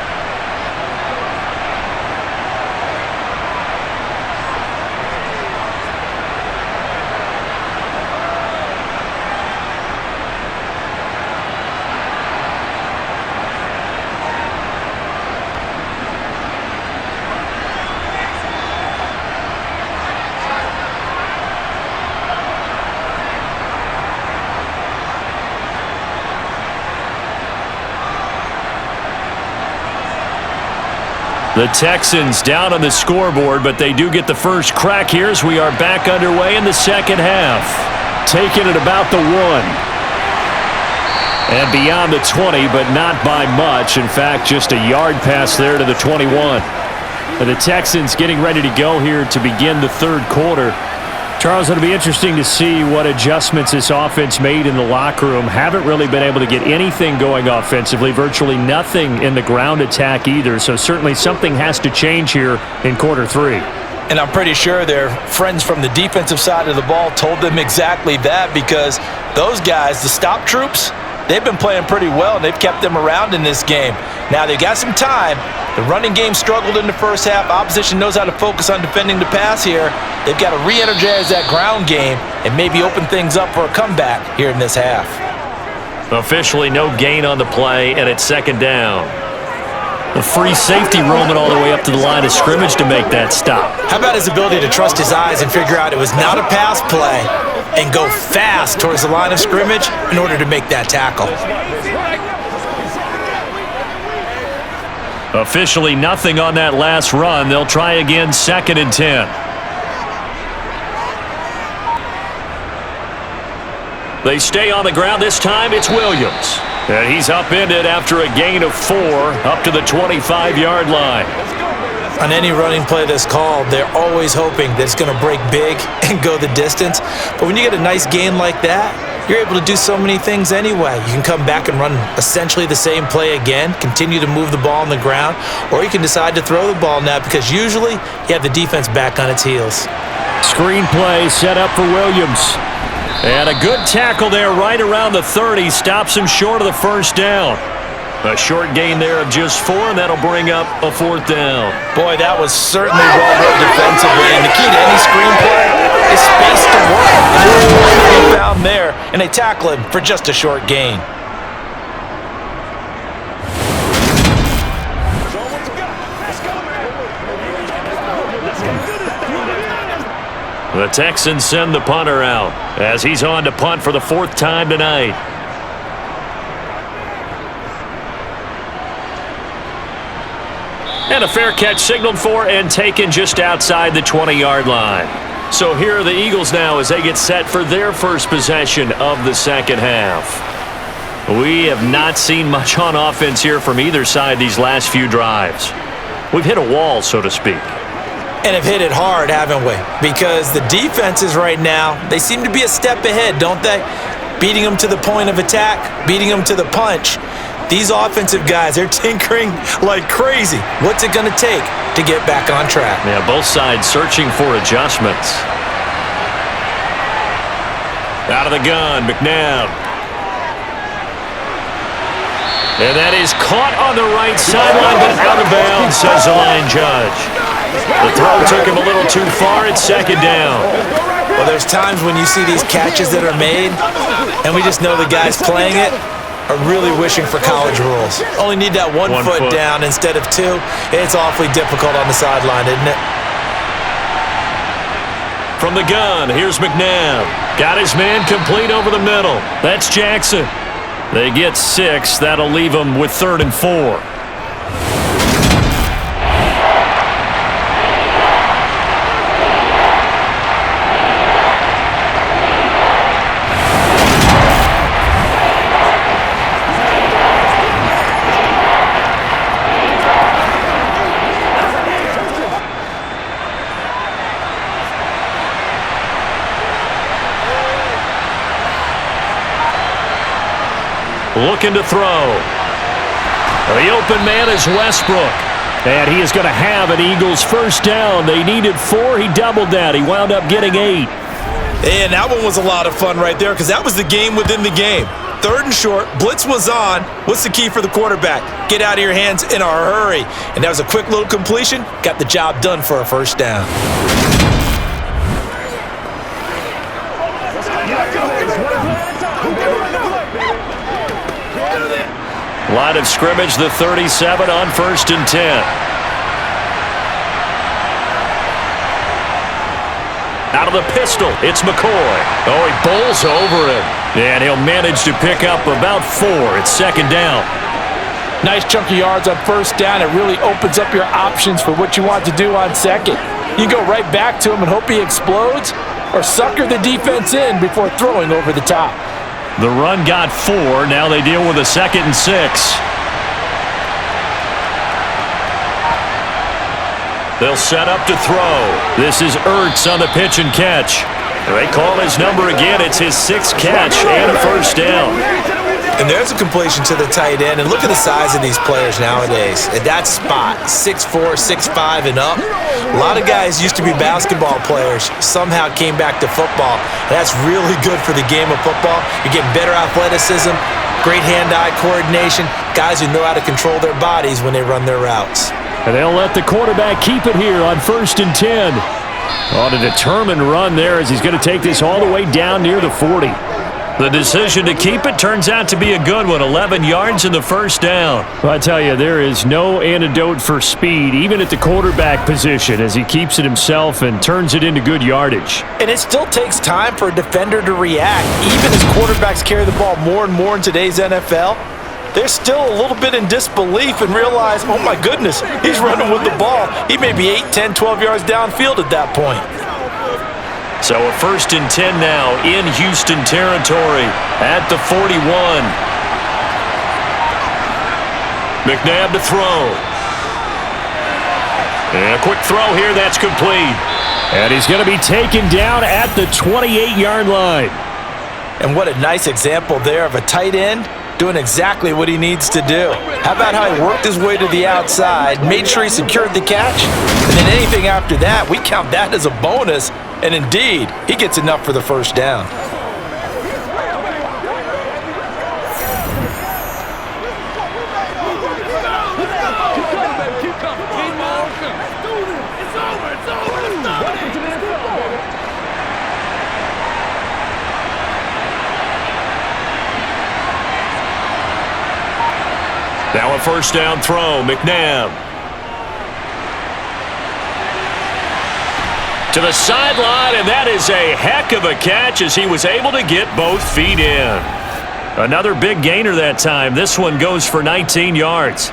E: The Texans down on the scoreboard, but they do get the first crack here as we are back underway in the second half. Taking it about the 1. And beyond the 20, but not by much. In fact, just a yard pass there to the 21. And the Texans getting ready to go here to begin the third quarter. Charles, it'll be interesting to see what adjustments this offense made in the locker room. Haven't really been able to get anything going offensively, virtually nothing in the ground attack either. So certainly something has to change here in quarter 3.
C: And I'm pretty sure their friends from the defensive side of the ball told them exactly that, because those guys, the stop troops, they've been playing pretty well, and they've kept them around in this game. Now, they've got some time. The running game struggled in the first half. Opposition knows how to focus on defending the pass here. They've got to re-energize that ground game and maybe open things up for a comeback here in this half.
E: Officially no gain on the play, and it's second down. The free safety roaming all the way up to the line of scrimmage to make that stop.
C: How about his ability to trust his eyes and figure out it was not a pass play and go fast towards the line of scrimmage in order to make that tackle?
E: Officially nothing on that last run. They'll try again, 2nd and 10. They stay on the ground. This time it's Williams. And he's upended after a gain of 4 up to the 25-yard line.
C: On any running play that's called, they're always hoping that it's going to break big and go the distance. But when you get a nice gain like that, you're able to do so many things anyway. You can come back and run essentially the same play again, continue to move the ball on the ground, or you can decide to throw the ball now because usually you have the defense back on its heels.
B: Screen play set up for Williams.
E: And a good tackle there right around the 30. Stops him short of the first down. A short gain there of just 4, and that'll bring up a 4th down.
C: Boy, that was certainly well read defensively. And the key to any screenplay is space to work. And there's one to be found there, and they tackle him for just a short gain.
E: The Texans send the punter out as he's on to punt for the 4th time tonight. And a fair catch signaled for and taken just outside the 20-yard line. So here are the Eagles now as they get set for their first possession of the second half. We have not seen much on offense here from either side these last few drives. We've hit a wall, so to speak.
C: And have hit it hard, haven't we? Because the defenses right now, they seem to be a step ahead, don't they? Beating them to the point of attack, beating them to the punch. These offensive guys, they're tinkering like crazy. What's it going to take to get back on track?
E: Yeah, both sides searching for adjustments. Out of the gun, McNabb. And that is caught on the right sideline, but out of bounds, says the line judge. The throw took him a little too far. It's 2nd down.
C: Well, there's times when you see these catches that are made, and we just know the guys playing it are really wishing for college rules. Only need that one foot down instead of 2. It's awfully difficult on the sideline, isn't it?
E: From the gun, here's McNabb. Got his man complete over the middle. That's Jackson. They get 6. That'll leave them with 3rd and 4. Looking to throw. The open man is Westbrook.
B: And he is going to have an Eagles first down. They needed 4. He doubled that. He wound up getting 8.
C: And that one was a lot of fun right there because that was the game within the game. 3rd and short. Blitz was on. What's the key for the quarterback? Get out of your hands in a hurry. And that was a quick little completion. Got the job done for a first down.
E: Line of scrimmage, the 37 on 1st and 10. Out of the pistol, it's McCoy. Oh, he bowls over him. And he'll manage to pick up about 4. It's 2nd down.
C: Nice chunk of yards on 1st down. It really opens up your options for what you want to do on 2nd. You go right back to him and hope he explodes, or sucker the defense in before throwing over the top.
E: The run got 4. Now they deal with a 2nd and 6. They'll set up to throw. This is Ertz on the pitch and catch. They call his number again. It's his 6th catch and a first down.
C: And there's a completion to the tight end. And look at the size of these players nowadays. At that spot, 6'4", 6'5", and up. A lot of guys used to be basketball players. Somehow came back to football. And that's really good for the game of football. You're getting better athleticism, great hand-eye coordination, guys who know how to control their bodies when they run their routes.
B: And they'll let the quarterback keep it here on 1st and 10. On a determined run there as he's going to take this all the way down near the 40.
E: The decision to keep it turns out to be a good one. 11 yards in the first down.
B: Well, I tell you, there is no antidote for speed, even at the quarterback position, as he keeps it himself and turns it into good yardage.
C: And it still takes time for a defender to react. Even as quarterbacks carry the ball more and more in today's NFL, they're still a little bit in disbelief and realize, oh my goodness, he's running with the ball. He may be 8, 10, 12 yards downfield at that point.
E: So a 1st and 10 now in Houston territory at the 41. McNabb to throw. And a quick throw here, that's complete.
B: And he's going to be taken down at the 28-yard line.
C: And what a nice example there of a tight end doing exactly what he needs to do. How about how he worked his way to the outside, made sure he secured the catch, and then anything after that, we count that as a bonus. And indeed, he gets enough for the first down.
E: Now a 1st down throw, McNabb. To the sideline, and that is a heck of a catch as he was able to get both feet in. Another big gainer that time. This one goes for 19 yards.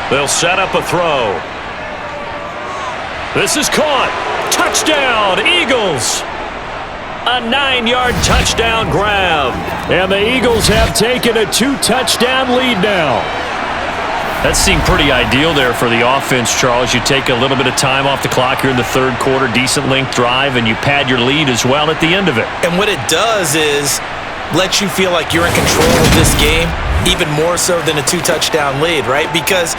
E: They'll set up a throw. This is caught. Touchdown, Eagles. A 9-yard touchdown grab.
B: And the Eagles have taken a 2-touchdown lead now.
E: That seemed pretty ideal there for the offense, Charles. You take a little bit of time off the clock here in the 3rd quarter, decent length drive, and you pad your lead as well at the end of it.
C: And what it does is let you feel like you're in control of this game, even more so than a 2-touchdown lead, right? Because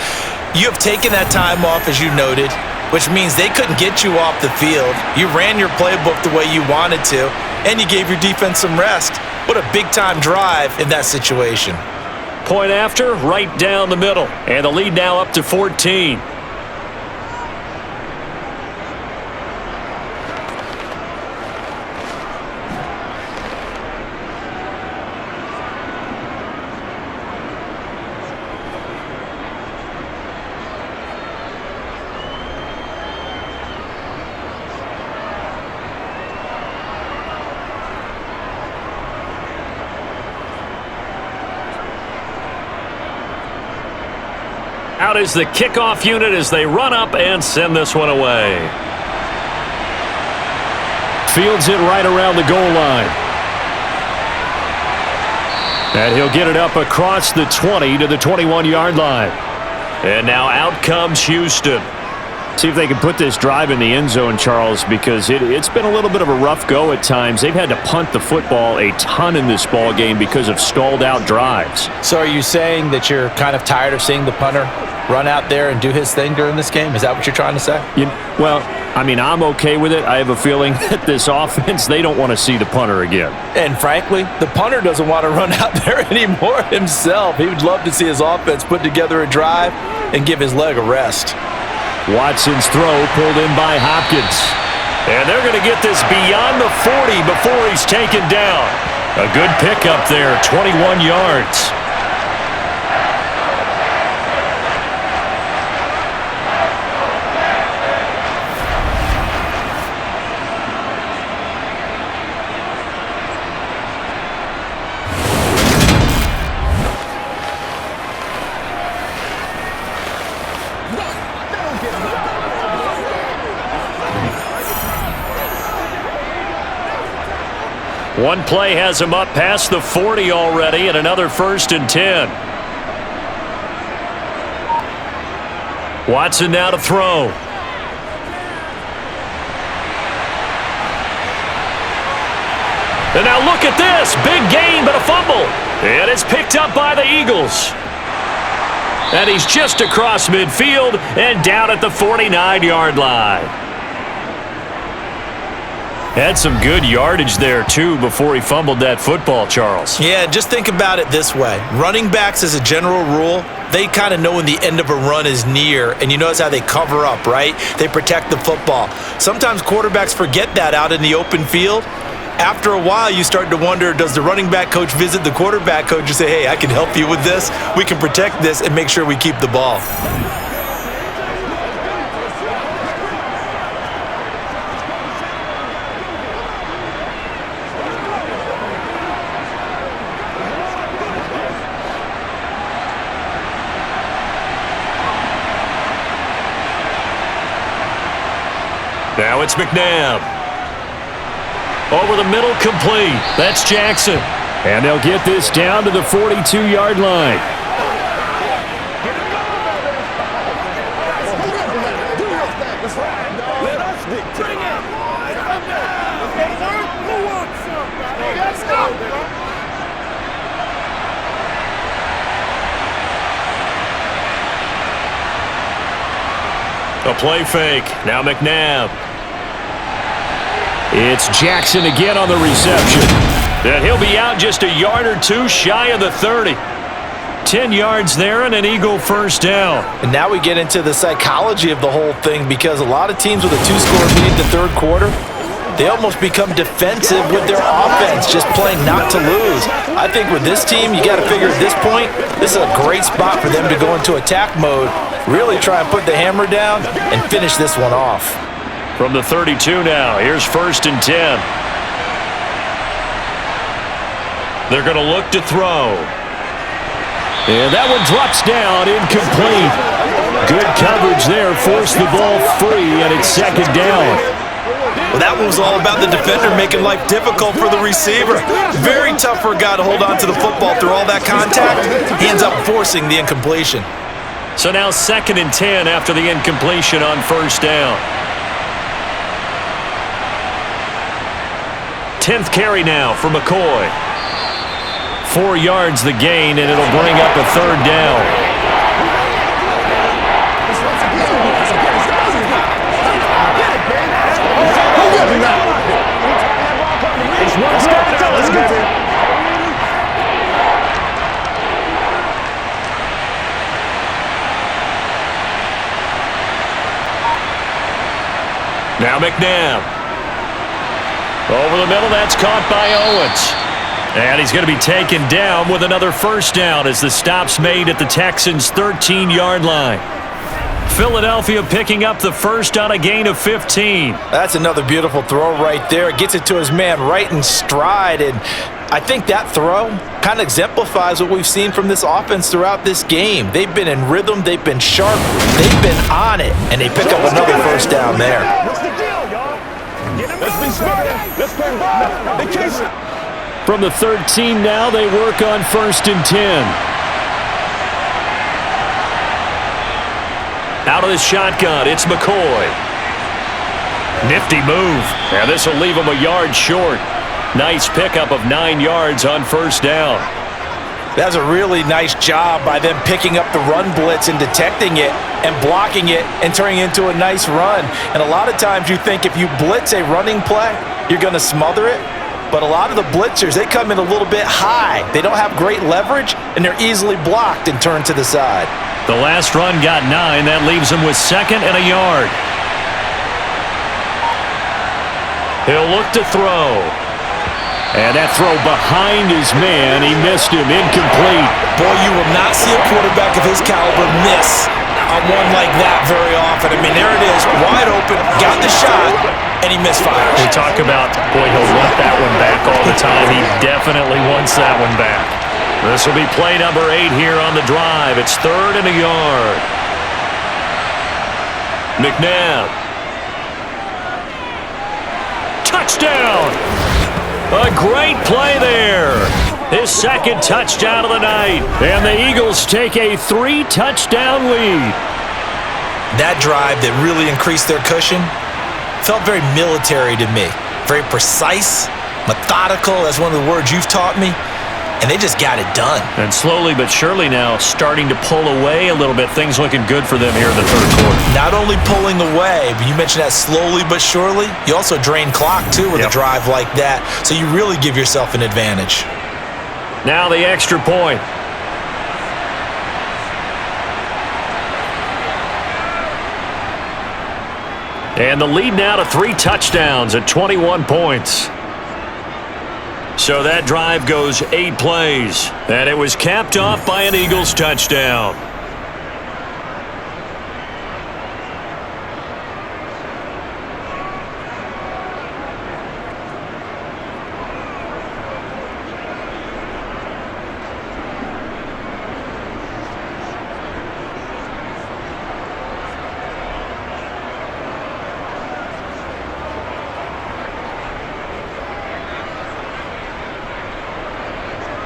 C: you have taken that time off, as you noted, which means they couldn't get you off the field. You ran your playbook the way you wanted to, and you gave your defense some rest. What a big-time drive in that situation.
E: Point after, right down the middle. And the lead now up to 14. Out is the kickoff unit as they run up and send this one away.
B: Fields it right around the goal line. And he'll get it up across the 20 to the 21-yard line.
E: And now out comes Houston.
B: See if they can put this drive in the end zone, Charles, because it's been a little bit of a rough go at times. They've had to punt the football a ton in this ball game because of stalled out drives.
C: So are you saying that you're kind of tired of seeing the punter run out there and do his thing during this game? Is that what you're trying to say?
B: Well, I mean, I'm okay with it. I have a feeling that this offense, they don't want to see the punter again.
C: And frankly, the punter doesn't want to run out there anymore himself. He would love to see his offense put together a drive and give his leg a rest.
B: Watson's throw pulled in by Hopkins.
E: And they're going to get this beyond the 40 before he's taken down. A good pickup there, 21 yards. One play has him up past the 40 already, and another 1st and 10. Watson now to throw. And now look at this. Big gain, but a fumble. And it's picked up by the Eagles. And he's just across midfield and down at the 49-yard line. Had some good yardage there, too, before he fumbled that football, Charles.
C: Yeah, just think about it this way. Running backs, as a general rule, they kind of know when the end of a run is near, and you notice how they cover up, right? They protect the football. Sometimes quarterbacks forget that out in the open field. After a while, you start to wonder, does the running back coach visit the quarterback coach and say, hey, I can help you with this. We can protect this and make sure we keep the ball.
E: Now it's McNabb. Over the middle, complete. That's Jackson.
B: And they'll get this down to the 42-yard line.
E: A play fake. Now McNabb.
B: It's Jackson again on the reception.
E: And he'll be out just a yard or two shy of the 30. 10 yards there and an Eagle first down.
C: And now we get into the psychology of the whole thing, because a lot of teams with a two-score lead in the third quarter, they almost become defensive with their offense, just playing not to lose. I think with this team, you got to figure at this point, this is a great spot for them to go into attack mode, really try and put the hammer down and finish this one off.
E: From the 32 now, here's 1st and 10. They're going to look to throw.
B: And that one drops down, incomplete. Good coverage there, forced the ball free, and it's 2nd down.
C: Well, that one was all about the defender making life difficult for the receiver. Very tough for a guy to hold on to the football through all that contact. He ends up forcing the incompletion.
E: So now 2nd and 10 after the incompletion on 1st down. 10th carry now for McCoy. 4 yards the gain, and it'll bring up a 3rd down. Now McNabb. Over the middle, that's caught by Owens. And he's going to be taken down with another first down as the stop's made at the Texans' 13-yard line. Philadelphia picking up the first on a gain of 15.
C: That's another beautiful throw right there. It gets it to his man right in stride, and I think that throw kind of exemplifies what we've seen from this offense throughout this game. They've been in rhythm, they've been sharp, they've been on it, and they pick up another first down there.
D: Let's be smart. Let's play ball. They can't.
B: From the 13 now, they work on 1st and 10.
E: Out of the shotgun, it's McCoy. Nifty move. And this will leave him a yard short. Nice pickup of 9 yards on 1st down.
C: That's a really nice job by them picking up the run blitz and detecting it and blocking it and turning it into a nice run. And a lot of times you think if you blitz a running play, you're going to smother it. But a lot of the blitzers, they come in a little bit high. They don't have great leverage, and they're easily blocked and turned to the side.
E: The last run got 9. That leaves him with 2nd and a yard. He'll look to throw.
B: And that throw behind his man, he missed him, incomplete.
C: Boy, you will not see a quarterback of his caliber miss on one like that very often. I mean, there it is, wide open, got the shot, and he misfires.
E: We talk about, boy, he'll want that one back all the time. He definitely wants that one back. This will be play number 8 here on the drive. It's 3rd and a yard. McNabb. Touchdown! A great play there. His 2nd touchdown of the night. And the Eagles take a 3-touchdown lead.
C: That drive that really increased their cushion felt very military to me. Very precise, methodical. That's one of the words you've taught me. and they just got it done.
E: And slowly but surely now starting to pull away a little bit. Things looking good for them here in the third quarter.
C: Not only pulling away, but you mentioned that slowly but surely, you also drain clock too with a drive like that. So you really give yourself an advantage.
E: Now the extra point. And the lead now to 3 touchdowns at 21 points. So that drive goes 8 plays, and it was capped off by an Eagles touchdown.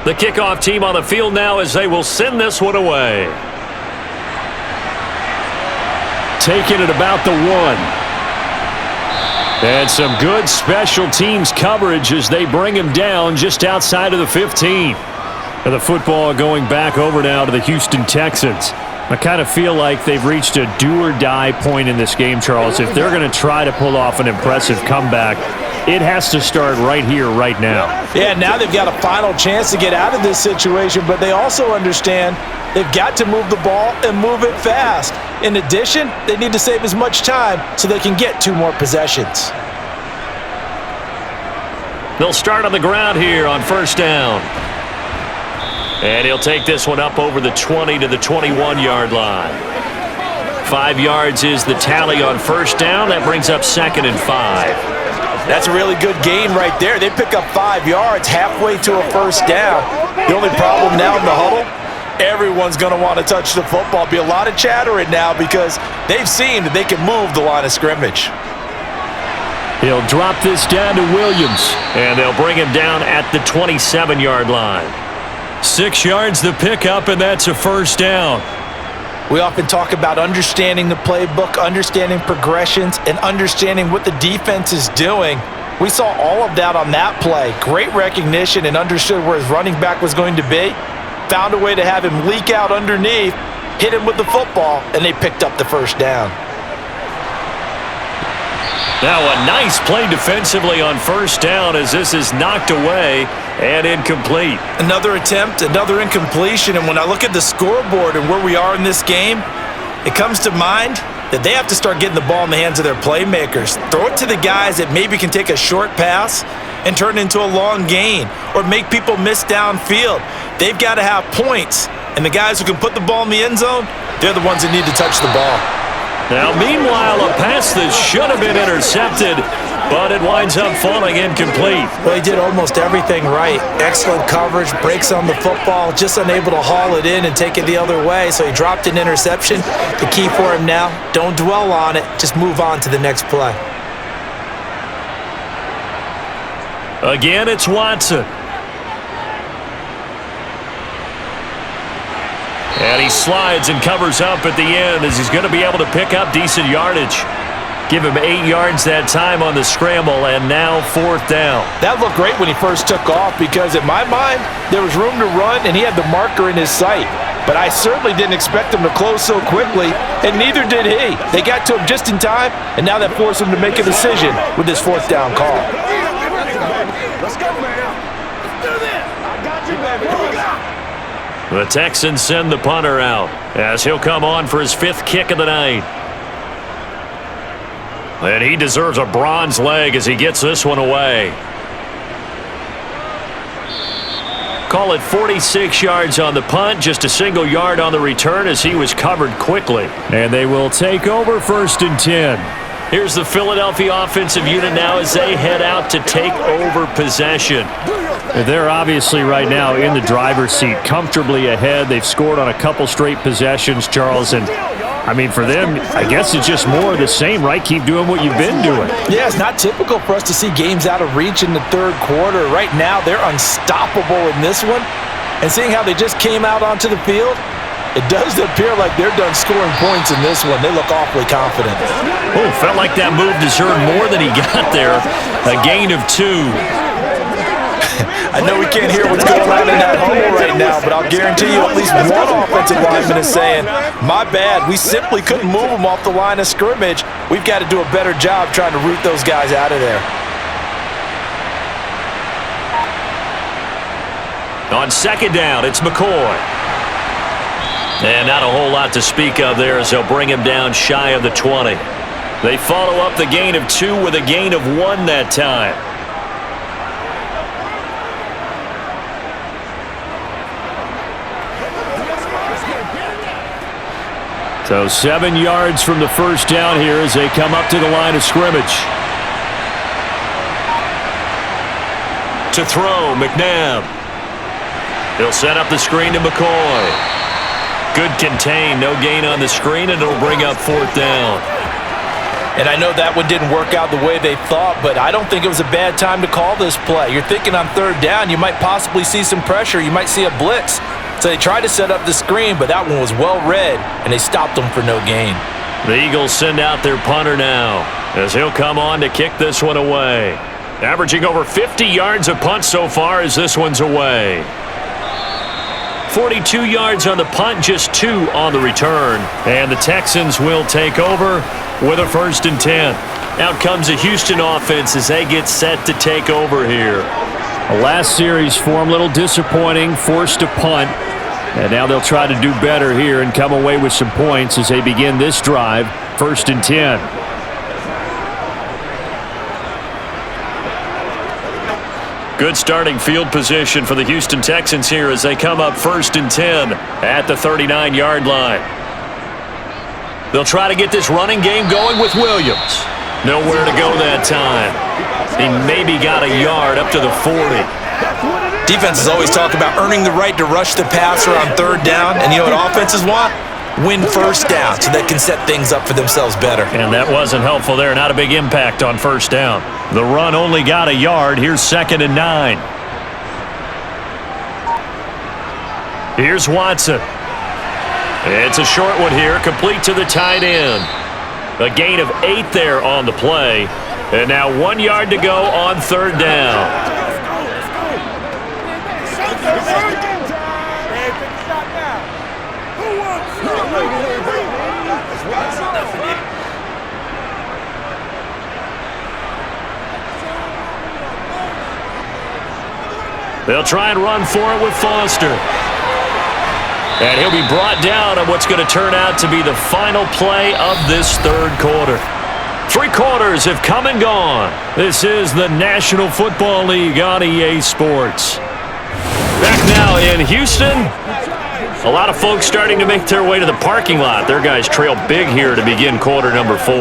E: The kickoff team on the field now as they will send this one away. Taking it about the 1. And some good special teams coverage as they bring him down just outside of the 15. And the football going back over now to the Houston Texans. I kind of feel like they've reached a do-or-die point in this game, Charles. If they're going to try to pull off an impressive comeback, it has to start right here, right now.
C: Yeah, now they've got a final chance to get out of this situation, but they also understand they've got to move the ball and move it fast. In addition, they need to save as much time so they can get 2 more possessions.
E: They'll start on the ground here on first down. And he'll take this one up over the 20 to the 21-yard line. 5 yards is the tally on first down. That brings up 2nd and 5.
C: That's a really good gain right there. They pick up 5 yards halfway to a first down. The only problem now in the huddle, everyone's going to want to touch the football. Be a lot of chattering now because they've seen that they can move the line of scrimmage.
E: He'll drop this down to Williams, and they'll bring him down at the 27-yard line. 6 yards the pickup, and that's a first down.
C: We often talk about understanding the playbook, understanding progressions, and understanding what the defense is doing. We saw all of that on that play. Great recognition and understood where his running back was going to be. Found a way to have him leak out underneath, hit him with the football, and they picked up the first down.
E: Now a nice play defensively on first down as this is knocked away and incomplete.
C: Another attempt, another incompletion, and when I look at the scoreboard and where we are in this game, it comes to mind that they have to start getting the ball in the hands of their playmakers. Throw it to the guys that maybe can take a short pass and turn it into a long gain or make people miss downfield. They've got to have points, and the guys who can put the ball in the end zone, they're the ones that need to touch the ball.
E: Now, meanwhile, a pass that should have been intercepted, but it winds up falling incomplete.
C: Well, he did almost everything right. Excellent coverage, breaks on the football, just unable to haul it in and take it the other way, so he dropped an interception. The key for him now, don't dwell on it, just move on to the next play.
E: Again, it's Watson. And he slides and covers up at the end as he's going to be able to pick up decent yardage. Give him 8 yards that time on the scramble, and now 4th down.
C: That looked great when he first took off because, in my mind, there was room to run and he had the marker in his sight. But I certainly didn't expect him to close so quickly, and neither did he. They got to him just in time, and now that forced him to make a decision with this 4th down call.
D: Let's go, man. Let's do this. I got you, baby. Here we go.
E: The Texans send the punter out as he'll come on for his 5th kick of the night. And he deserves a bronze leg as he gets this one away. Call it 46 yards on the punt, just a single yard on the return as he was covered quickly. And they will take over 1st and 10. Here's the Philadelphia offensive unit now as they head out to take over possession.
B: They're obviously right now in the driver's seat, comfortably ahead. They've scored on a couple straight possessions, Charles, and I mean, for them, I guess it's just more of the same, right? Keep doing what you've been doing.
C: Yeah, it's not typical for us to see games out of reach in the 3rd quarter. Right now, they're unstoppable in this one. And seeing how they just came out onto the field, it does appear like they're done scoring points in this one. They look awfully confident.
E: Oh, felt like that move deserved more than he got there. A gain of 2.
C: I know we can't hear what's going on in that huddle right now, but I'll guarantee you at least one offensive lineman is saying, my bad, we simply couldn't move them off the line of scrimmage. We've got to do a better job trying to root those guys out of there.
E: On second down, it's McCoy. And not a whole lot to speak of there as they'll bring him down shy of the 20. They follow up the gain of 2 with a gain of 1 that time. So 7 yards from the first down here as they come up to the line of scrimmage. To throw, McNabb. He'll set up the screen to McCoy. Good contain, no gain on the screen, and it'll bring up 4th down.
C: And I know that one didn't work out the way they thought, but I don't think it was a bad time to call this play. You're thinking on 3rd down, you might possibly see some pressure. You might see a blitz. So they tried to set up the screen, but that one was well read, and they stopped them for no gain.
E: The Eagles send out their punter now as he'll come on to kick this one away. Averaging over 50 yards a punt so far as this one's away. 42 yards on the punt, just 2 on the return. And the Texans will take over with a 1st and 10. Out comes the Houston offense as they get set to take over here.
B: The last series for them, a little disappointing, forced to punt. And now they'll try to do better here and come away with some points as they begin this drive, 1st and 10.
E: Good starting field position for the Houston Texans here as they come up 1st and 10 at the 39-yard line. They'll try to get this running game going with Williams. Nowhere to go that time. He maybe got a yard up to the 40.
C: Defenses always talk about earning the right to rush the passer on 3rd down, and you know what offenses want? Win 1st down so they can set things up for themselves better.
E: And that wasn't helpful there. Not a big impact on 1st down. The run only got a yard. Here's 2nd and 9. Here's Watson. It's a short one here, complete to the tight end. A gain of 8 there on the play. And now 1 yard to go on 3rd down. They'll try and run for it with Foster. And he'll be brought down on what's going to turn out to be the final play of this 3rd quarter. 3 quarters have come and gone. This is the National Football League on EA Sports. Back now in Houston. A lot of folks starting to make their way to the parking lot. Their guys trail big here to begin quarter number 4.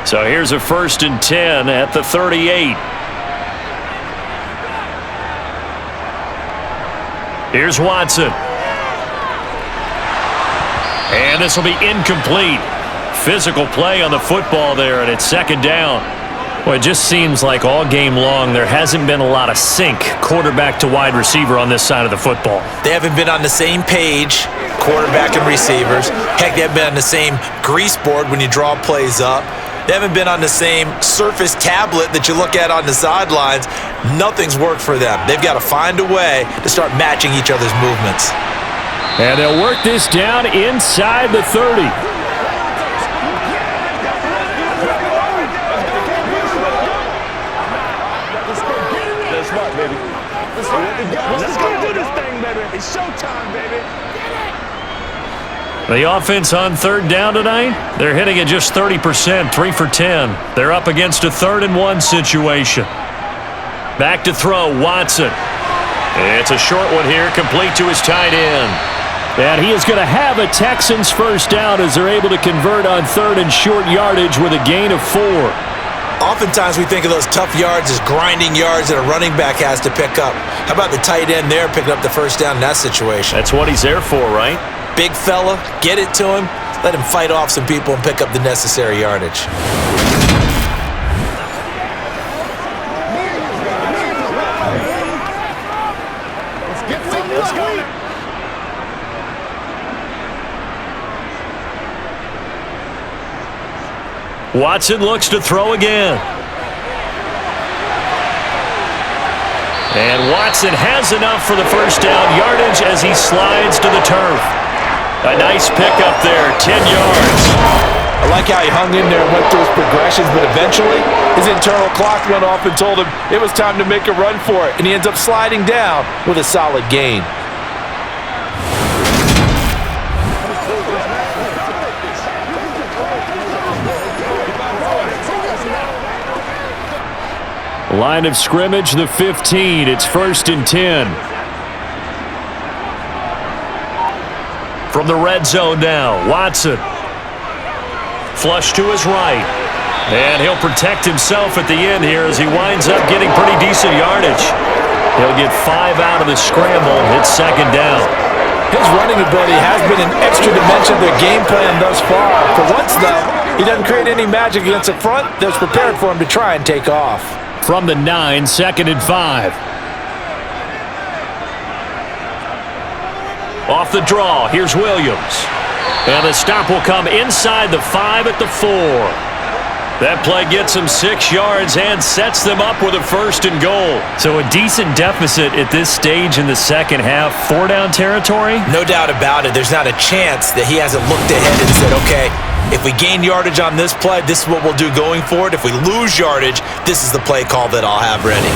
E: So here's a 1st and 10 at the 38. Here's Watson. And this will be incomplete. Physical play on the football there, and it's 2nd down. Well, it just seems like all game long there hasn't been a lot of sync quarterback to wide receiver on this side of the football.
C: They haven't been on the same page, quarterback and receivers. Heck, they haven't been on the same grease board when you draw plays up. They haven't been on the same Surface tablet that you look at on the sidelines. Nothing's worked for them. They've got to find a way to start matching each other's movements.
B: And they'll work this down inside the 30.
D: Let's go do this thing, baby. It's showtime, baby.
E: The offense on 3rd down tonight, they're hitting at just 30%, 3 for 10. They're up against a 3rd and 1 situation. Back to throw, Watson. It's a short one here, complete to his tight end.
B: And he is going to have a Texans 1st down as they're able to convert on 3rd and short yardage with a gain of 4.
C: Oftentimes we think of those tough yards as grinding yards that a running back has to pick up. How about the tight end there picking up the 1st down in that situation?
E: That's what he's there for, right?
C: Big fella, get it to him, let him fight off some people and pick up the necessary yardage.
D: Let's go.
E: Watson looks to throw again. And Watson has enough for the first down yardage as he slides to the turf. A nice pickup there, 10 yards.
C: I like how he hung in there and went through his progressions, but eventually his internal clock went off and told him it was time to make a run for it, and he ends up sliding down with a solid gain.
B: Line of scrimmage, the 15. It's 1st and 10.
E: From the red zone now, Watson. Flush to his right. And he'll protect himself at the end here as he winds up getting pretty decent yardage. He'll get 5 out of the scramble. It's 2nd down.
C: His running ability has been an extra dimension of their game plan thus far. For once, though, he doesn't create any magic against the front that's prepared for him to try and take off.
B: From the 9, 2nd and 5.
E: Off the draw, here's Williams. And the stop will come inside the 5 at the 4. That play gets them 6 yards and sets them up with a 1st and goal.
B: So a decent deficit at this stage in the second half. 4-down territory?
C: No doubt about it. There's not a chance that he hasn't looked ahead and said, okay, if we gain yardage on this play, this is what we'll do going forward. If we lose yardage, this is the play call that I'll have ready.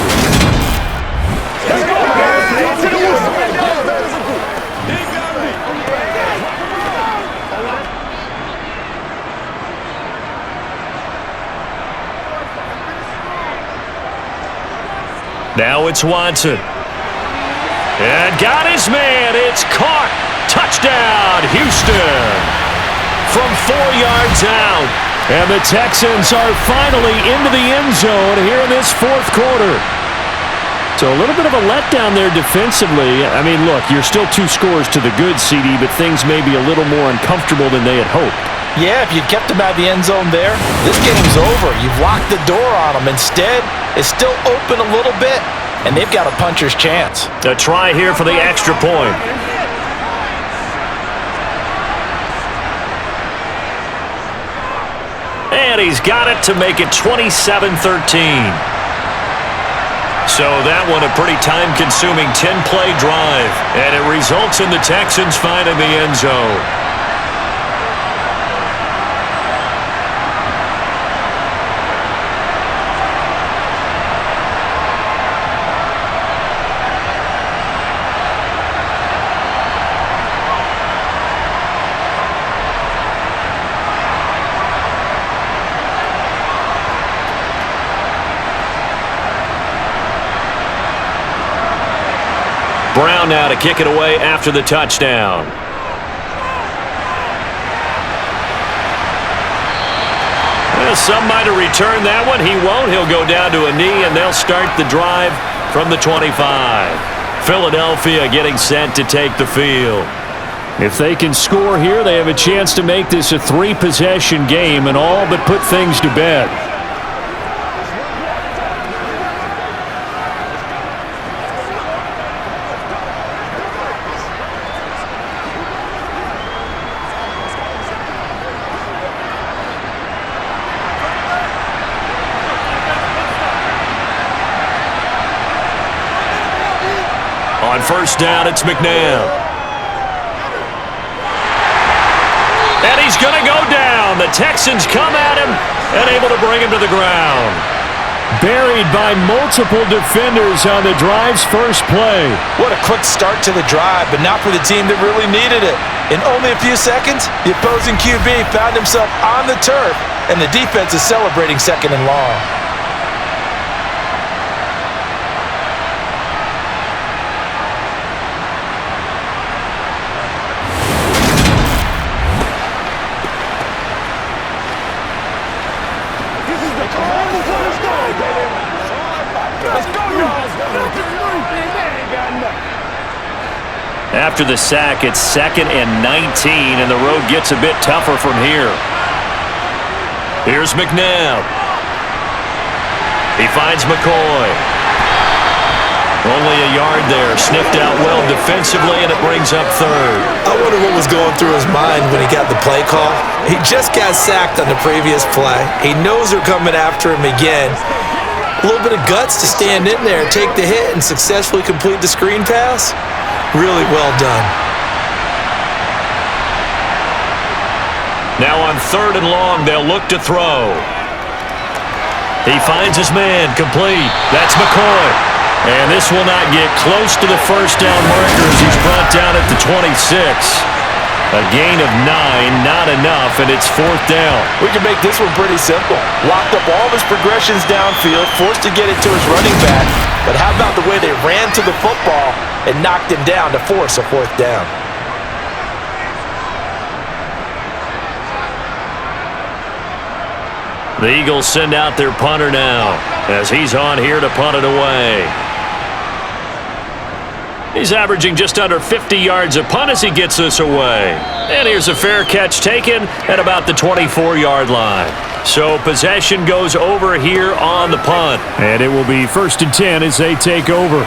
E: Now it's Watson. And got his man. It's caught. Touchdown, Houston. From 4 yards out.
B: And the Texans are finally into the end zone here in this 4th quarter. So a little bit of a letdown there defensively. I mean, look, you're still 2 scores to the good, CD, but things may be a little more uncomfortable than they had hoped.
C: Yeah, if you'd kept him out of the end zone there, this game's over. You've locked the door on him. Instead, it's still open a little bit, and they've got a puncher's chance.
E: A try here for the extra point. And he's got it to make it 27-13. So that one a pretty time-consuming 10-play drive, and it results in the Texans finding the end zone. Brown now to kick it away after the touchdown. Well, some might have returned that one. He won't. He'll go down to a knee, and they'll start the drive from the 25. Philadelphia getting set to take the field.
B: If they can score here, they have a chance to make this a 3-possession game and all but put things to bed.
E: On 1st down, it's McNabb. And he's going to go down. The Texans come at him and able to bring him to the ground.
B: Buried by multiple defenders on the drive's first play.
C: What a quick start to the drive, but not for the team that really needed it. In only a few seconds, the opposing QB found himself on the turf, and the defense is celebrating 2nd and long.
E: After the sack, it's 2nd and 19, and the road gets a bit tougher from here. Here's McNabb. He finds McCoy. Only a yard there. Sniffed out well defensively, and it brings up third.
C: I wonder what was going through his mind when he got the play call. He just got sacked on the previous play. He knows they're coming after him again. A little bit of guts to stand in there, take the hit, and successfully complete the screen pass. Really well done.
E: Now on 3rd and long, they'll look to throw. He finds his man, complete. That's McCoy. And this will not get close to the first down marker as he's brought down at the 26. A gain of 9, not enough, and it's 4th down.
C: We can make this one pretty simple. Locked up all of his progressions downfield, forced to get it to his running back. But how about the way they ran to the football and knocked him down to force a 4th down?
E: The Eagles send out their punter now as he's on here to punt it away. He's averaging just under 50 yards a punt as he gets this away. And here's a fair catch taken at about the 24-yard line. So possession goes over here on the punt.
B: And it will be 1st and 10 as they take over.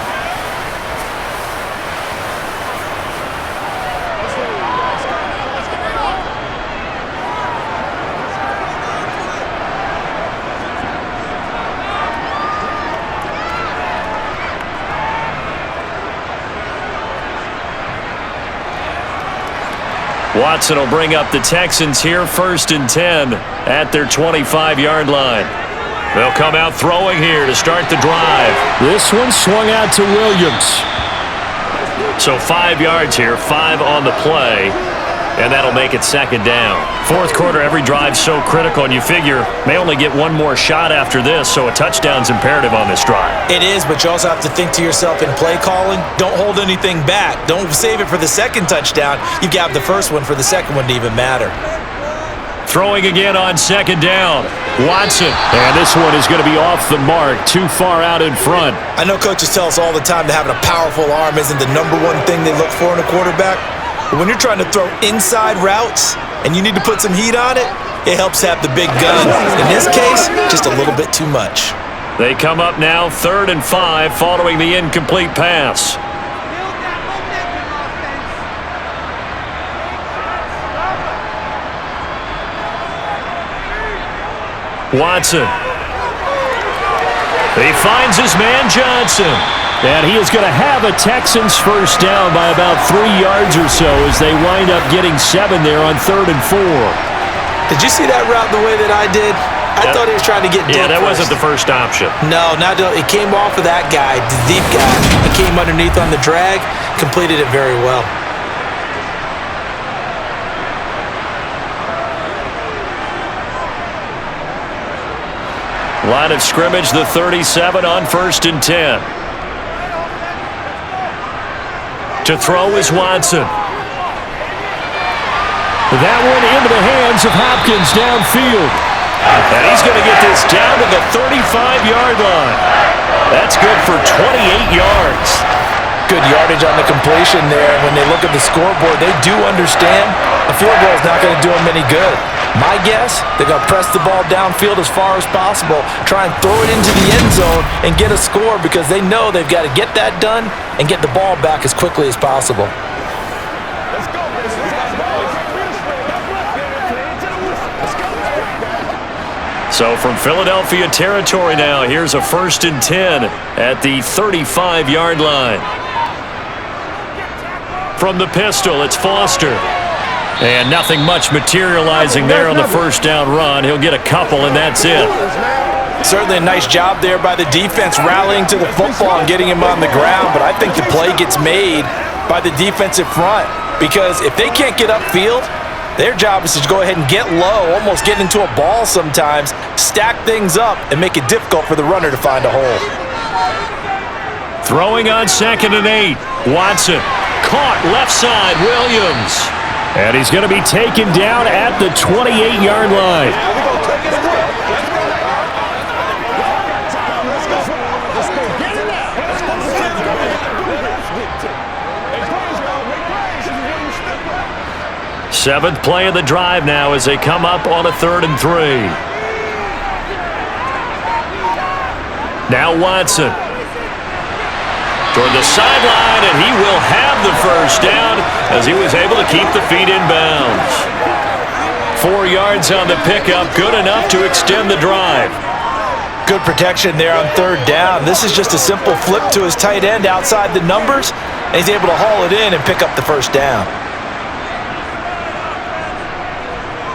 E: Watson will bring up the Texans here 1st and 10 at their 25-yard line. They'll come out throwing here to start the drive.
B: This one swung out to Williams.
E: So 5 yards here, 5 on the play, and that'll make it 2nd down. 4th quarter, every drive's so critical, and you figure may only get one more shot after this, so a touchdown's imperative on this drive.
C: It is, but you also have to think to yourself in play calling, don't hold anything back. Don't save it for the second touchdown. You've got the first one for the second one to even matter.
E: Throwing again on 2nd down. Watson.
B: And this one is going to be off the mark, too far out in front.
C: I know coaches tell us all the time that having a powerful arm isn't the #1 thing they look for in a quarterback. But when you're trying to throw inside routes and you need to put some heat on it, it helps have the big gun. In this case, just a little bit too much.
E: They come up now 3rd and 5 following the incomplete pass. Watson. He finds his man Johnson.
B: And he is going to have a Texans first down by about 3 yards or so as they wind up getting 7 there on 3rd and 4.
C: Did you see that route the way that I did? I thought he was trying to get deep.
E: Yeah, that
C: first.
E: wasn't the first option.
C: No, it came off of that guy, the deep guy. He came underneath on the drag, completed it very well.
E: Line of scrimmage, the 37 on 1st and 10. To throw is Watson.
B: That one into the hands of Hopkins downfield.
E: And he's going to get this down to the 35-yard line. That's good for 28 yards.
C: Good yardage on the completion there. When they look at the scoreboard, they do understand a field goal is not going to do them any good. My guess, they're going to press the ball downfield as far as possible, try and throw it into the end zone and get a score because they know they've got to get that done and get the ball back as quickly as possible.
E: So from Philadelphia territory now, here's a 1st and 10 at the 35-yard line. From the pistol, it's Foster. And nothing much materializing there on the first down run. He'll get a couple, and that's it.
C: Certainly a nice job there by the defense rallying to the football and getting him on the ground, but I think the play gets made by the defensive front because if they can't get upfield, their job is to go ahead and get low, almost get into a ball sometimes, stack things up, and make it difficult for the runner to find a hole.
E: Throwing on 2nd and 8. Watson. Caught left side, Williams.
B: And he's going to be taken down at the 28-yard line.
E: Seventh play of the drive now as they come up on a 3rd and 3. Now Watson. toward the sideline, and he will have the first down as he was able to keep the feet in bounds. 4 yards on the pickup, good enough to extend the drive.
C: Good protection there on third down. This is just a simple flip to his tight end outside the numbers, and he's able to haul it in and pick up the first down.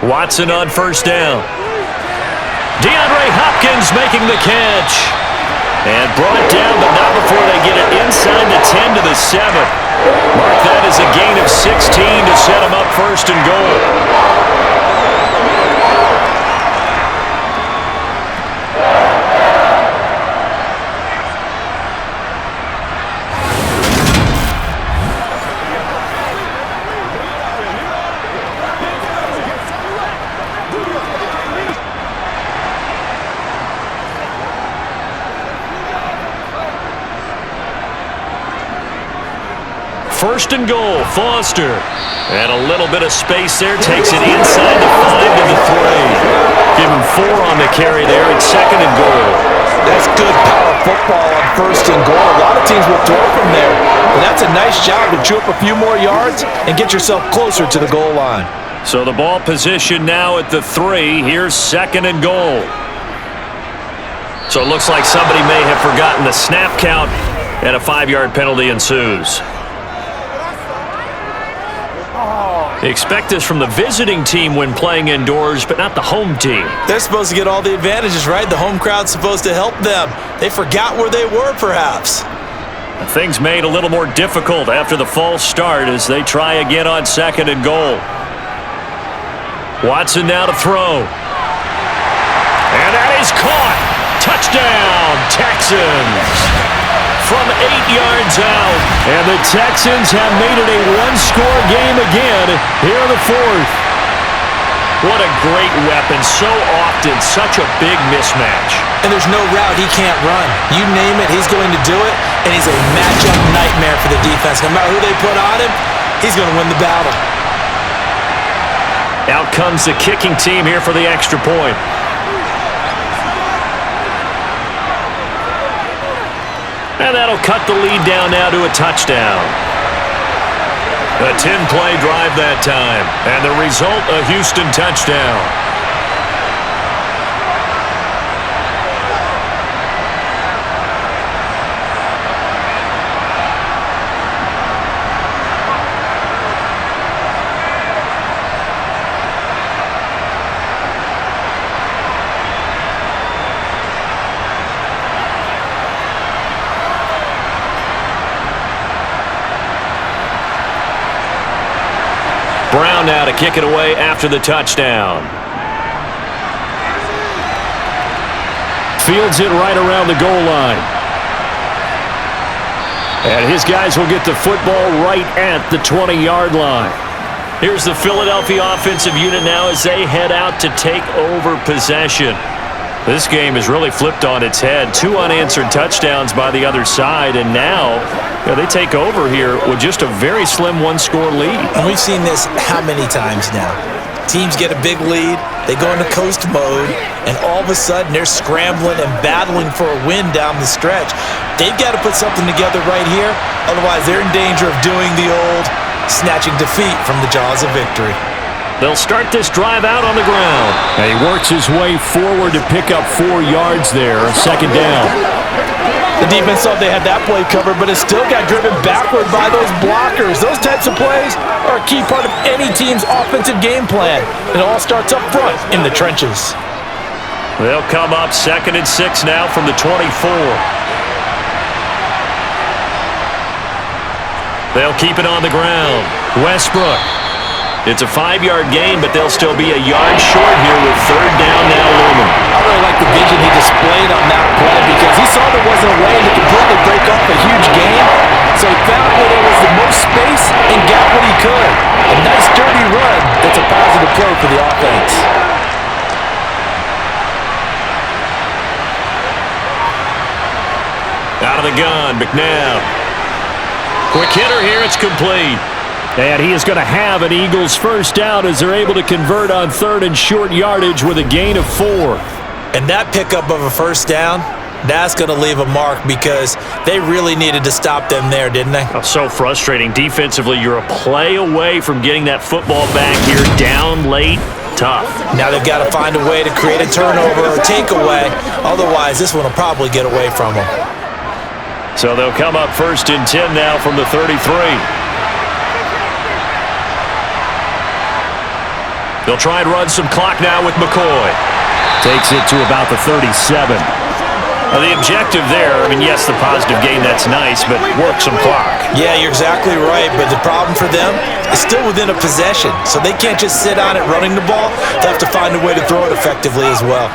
E: Watson on first down. DeAndre Hopkins making the catch. And brought down, but not before they get it inside the 10 to the 7. Mark that as a gain of 16 to set him up first and goal. First and goal, Foster. And a little bit of space there. Takes it inside the 5 to the 3. Give him 4 on the carry there. It's second and goal.
C: That's good power football on first and goal. A lot of teams will throw from there. But that's a nice job to chew up a few more yards and get yourself closer to the goal line.
E: So the ball position now at the 3. Here's second and goal. So it looks like somebody may have forgotten the snap count, and a 5-yard penalty ensues. They expect this from the visiting team when playing indoors, but not the home team.
C: They're supposed to get all the advantages, right? The home crowd's supposed to help them. They forgot where they were, perhaps.
E: Things made a little more difficult after the false start as they try again on second and goal. Watson now to throw. And that is caught. Touchdown, Texans. From 8 yards out. And the Texans have made it a one-score game again here in the 4th. What a great weapon. So often, such a big mismatch.
C: And there's no route he can't run. You name it, he's going to do it. And he's a matchup nightmare for the defense. No matter who they put on him, he's going to win the battle.
E: Out comes the kicking team here for the extra point. And that'll cut the lead down now to a touchdown. A 10-play drive that time. And the result, a Houston touchdown. Brown now to kick it away after the touchdown. Fields it right around the goal line. And his guys will get the football right at the 20-yard line. Here's the Philadelphia offensive unit now as they head out to take over possession. This game has really flipped on its head. 2 unanswered touchdowns by the other side, and now they take over here with just a very slim one-score lead.
C: And we've seen this how many times now? Teams get a big lead, they go into coast mode, and all of a sudden they're scrambling and battling for a win down the stretch. They've got to put something together right here, otherwise they're in danger of doing the old snatching defeat from the jaws of victory.
E: They'll start this drive out on the ground.
B: And he works his way forward to pick up 4 yards there, second down.
C: The defense thought they had that play covered, but it still got driven backward by those blockers. Those types of plays are a key part of any team's offensive game plan. It all starts up front in the trenches.
E: They'll come up second and 6 now from the 24. They'll keep it on the ground. Westbrook. It's a 5-yard gain, but they'll still be a yard short here with third down now looming.
C: I really like the vision he displayed on that play because he saw there wasn't a way to completely break up a huge game. So he found where there was the most space and got what he could. A nice dirty run that's a positive play for the offense.
E: Out of the gun, McNabb. Quick hitter here, it's complete.
B: And he is going to have an Eagles first down as they're able to convert on third and short yardage with a gain of 4.
C: And that pickup of a first down, that's going to leave a mark because They really needed to stop them there, didn't they?
E: Oh, so frustrating. Defensively, you're a play away from getting that football back here down late. Tough.
C: Now they've got to find a way to create a turnover or takeaway. Otherwise, this one will probably get away from them.
E: So they'll come up 1st and 10 now from the 33. They'll try and run some clock now with McCoy.
B: Takes it to about the 37.
E: The objective there, I mean, yes, the positive gain, that's nice, but work some clock.
C: Yeah, you're exactly right, but the problem for them is still within a possession, so they can't just sit on it running the ball. They have to find a way to throw it effectively as well.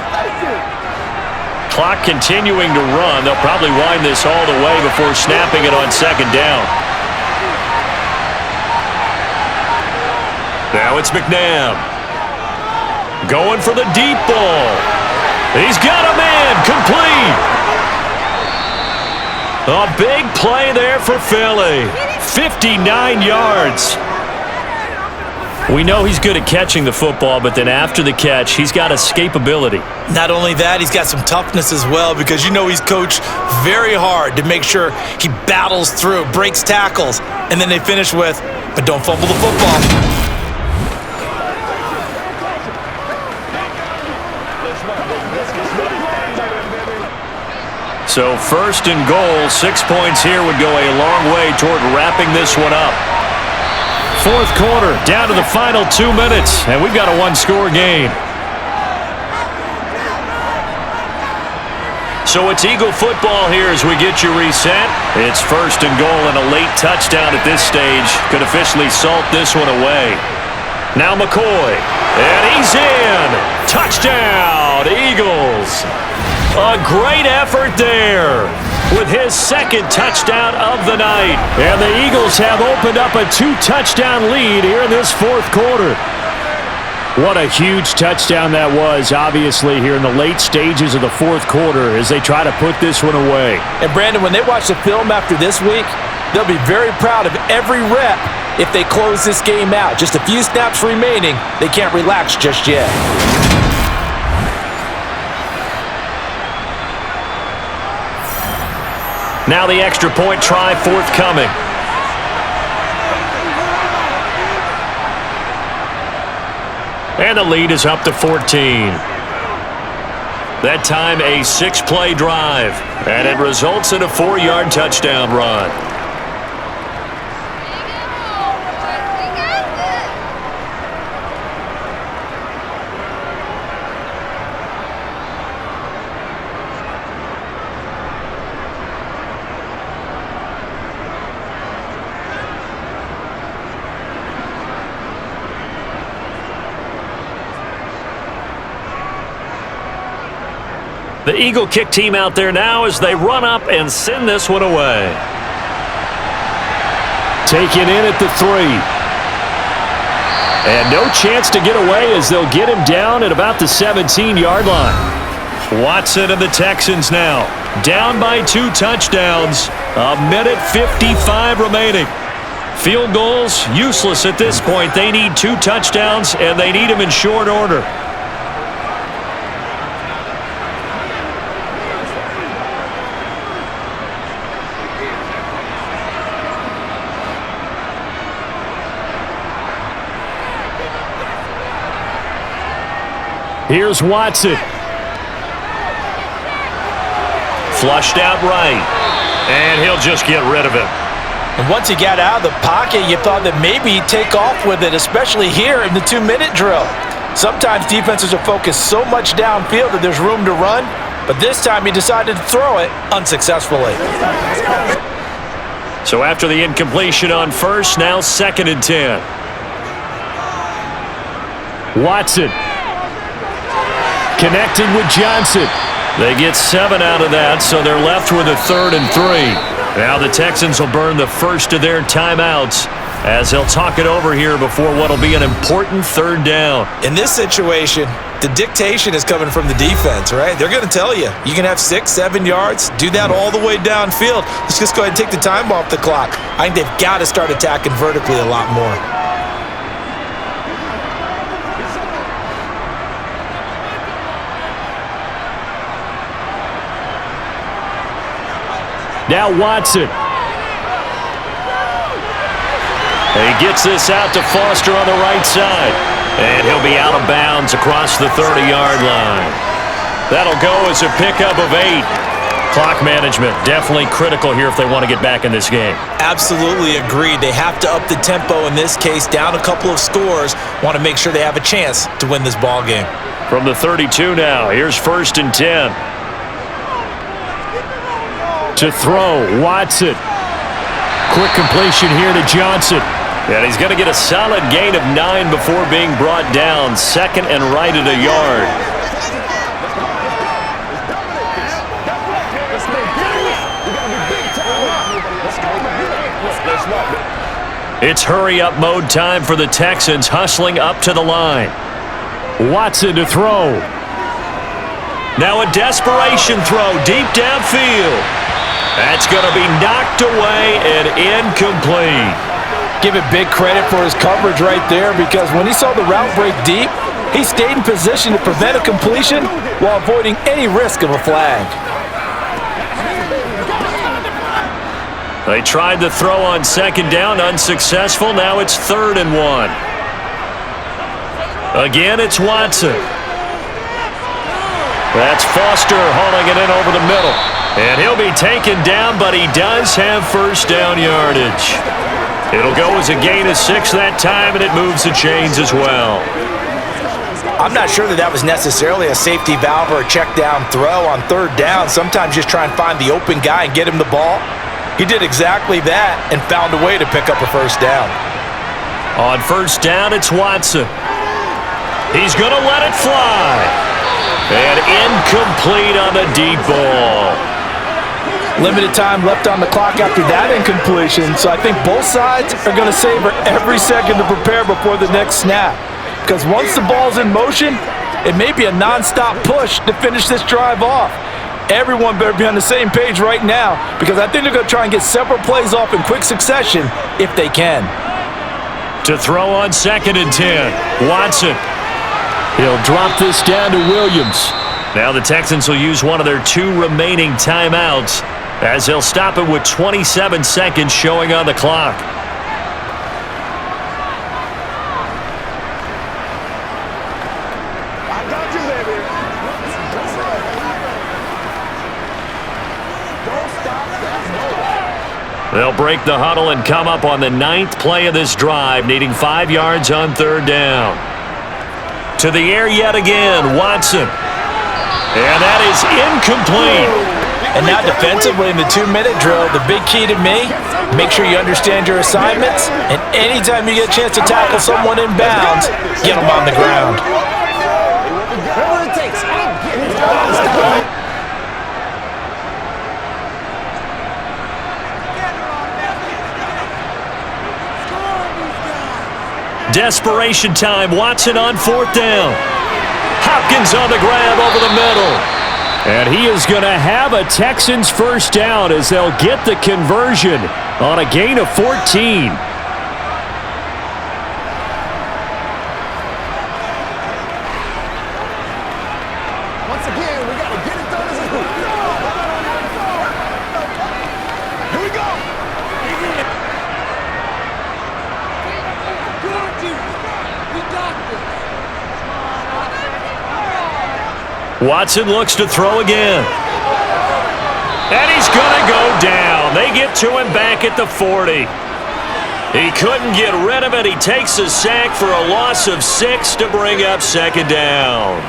E: Clock continuing to run. They'll probably wind this all the way before snapping it on 2nd down. Now it's McNabb. Going for the deep ball. He's got a man. Complete. A big play there for Philly. 59 yards. We know he's good at catching the football, but then after the catch, he's got escapability.
C: Not only that, he's got some toughness as well, because you know he's coached very hard to make sure he battles through, breaks tackles, and then they finish with, but don't fumble the football.
E: So 1st and goal, 6 points here would go a long way toward wrapping this one up.
B: 4th quarter, down to the final 2 minutes, and we've got a one-score game.
E: So it's Eagle football here as we get you reset. It's 1st and goal, and a late touchdown at this stage could officially salt this one away. Now McCoy, and he's in. Touchdown, Eagles. A great effort there with his 2nd touchdown of the night.
B: And the Eagles have opened up a 2-touchdown lead here in this 4th quarter. What a huge touchdown that was, obviously, here in the late stages of the 4th quarter as they try to put this one away.
C: And Brandon, when they watch the film after this week, they'll be very proud of every rep if they close this game out. Just a few snaps remaining. They can't relax just yet.
E: Now the extra point try forthcoming. And the lead is up to 14. That time a 6-play drive. And it results in a 4-yard touchdown run. The Eagle kick team out there now as they run up and send this one away.
B: Taken in at the 3. And no chance to get away as they'll get him down at about the 17-yard line.
E: Watson and the Texans now down by 2 touchdowns. 1:55 remaining. Field goals useless at this point. They need 2 touchdowns, and they need them in short order.
B: Here's Watson.
E: Flushed out right. And he'll just get rid of it.
C: And once he got out of the pocket, you thought that maybe he'd take off with it, especially here in the 2-minute drill. Sometimes defenses are focused so much downfield that there's room to run, but this time he decided to throw it unsuccessfully.
E: So after the incompletion on 1st, now 2nd and 10.
B: Watson. Connecting with Johnson.
E: They get 7 out of that, so they're left with a 3rd and 3. Now the Texans will burn the first of their timeouts as they'll talk it over here before what will be an important 3rd down.
C: In this situation, the dictation is coming from the defense, right? They're going to tell you, you can have 6, 7 yards, do that all the way downfield. Let's just go ahead and take the time off the clock. I think they've got to start attacking vertically a lot more.
B: Now Watson.
E: He gets this out to Foster on the right side. And he'll be out of bounds across the 30-yard line. That'll go as a pickup of 8. Clock management, definitely critical here if they want to get back in this game.
C: Absolutely agreed. They have to up the tempo in this case, down a couple of scores. Want to make sure they have a chance to win this ball game.
E: From the 32 now, here's 1st and 10.
B: To throw, Watson. Quick completion here to Johnson.
E: And he's going to get a solid gain of 9 before being brought down. 2nd and right at a yard. It's hurry-up mode time for the Texans, hustling up to the line.
B: Watson to throw.
E: Now a desperation throw deep downfield. That's going to be knocked away and incomplete.
C: Give it big credit for his coverage right there, because when he saw the route break deep, he stayed in position to prevent a completion while avoiding any risk of a flag.
E: They tried the throw on 2nd down, unsuccessful. Now it's 3rd and 1. Again, it's Watson. That's Foster hauling it in over the middle. And he'll be taken down, but he does have 1st down yardage. It'll go as a gain of 6 that time, and it moves the chains as well.
C: I'm not sure that was necessarily a safety valve or a check down throw on 3rd down. Sometimes just try and find the open guy and get him the ball. He did exactly that and found a way to pick up a 1st down.
E: On 1st down, it's Watson. He's going to let it fly. And incomplete on the deep ball.
C: Limited time left on the clock after that incompletion, so I think both sides are going to savor every second to prepare before the next snap. Because once the ball's in motion, it may be a non-stop push to finish this drive off. Everyone better be on the same page right now, because I think they're going to try and get several plays off in quick succession if they can.
E: To throw on 2nd and 10, Watson.
B: He'll drop this down to Williams.
E: Now the Texans will use one of their 2 remaining timeouts, as they'll stop it with 27 seconds showing on the clock. They'll break the huddle and come up on the 9th play of this drive, needing 5 yards on 3rd down. To the air yet again, Watson. And that is incomplete.
C: And now defensively in the 2-minute drill, the big key to me, make sure you understand your assignments, and anytime you get a chance to tackle someone in bounds, get them on the ground.
E: Desperation time, Watson on 4th down. Hopkins on the grab over the middle.
B: And he is going to have a Texans 1st down as they'll get the conversion on a gain of 14.
D: Once again, we got to get it done as a group. Here we go.
E: Watson looks to throw again. And he's going to go down. They get to him back at the 40. He couldn't get rid of it. He takes a sack for a loss of 6 to bring up 2nd down.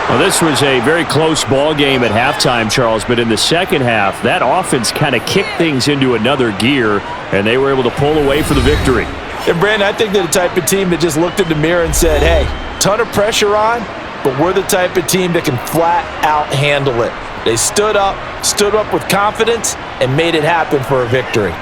B: Well, this was a very close ball game at halftime, Charles, but in the 2nd half, that offense kind of kicked things into another gear, and they were able to pull away for the victory.
C: And Brandon, I think they're the type of team that just looked in the mirror and said, hey, ton of pressure on, but we're the type of team that can flat out handle it. They stood up with confidence, and made it happen for a victory.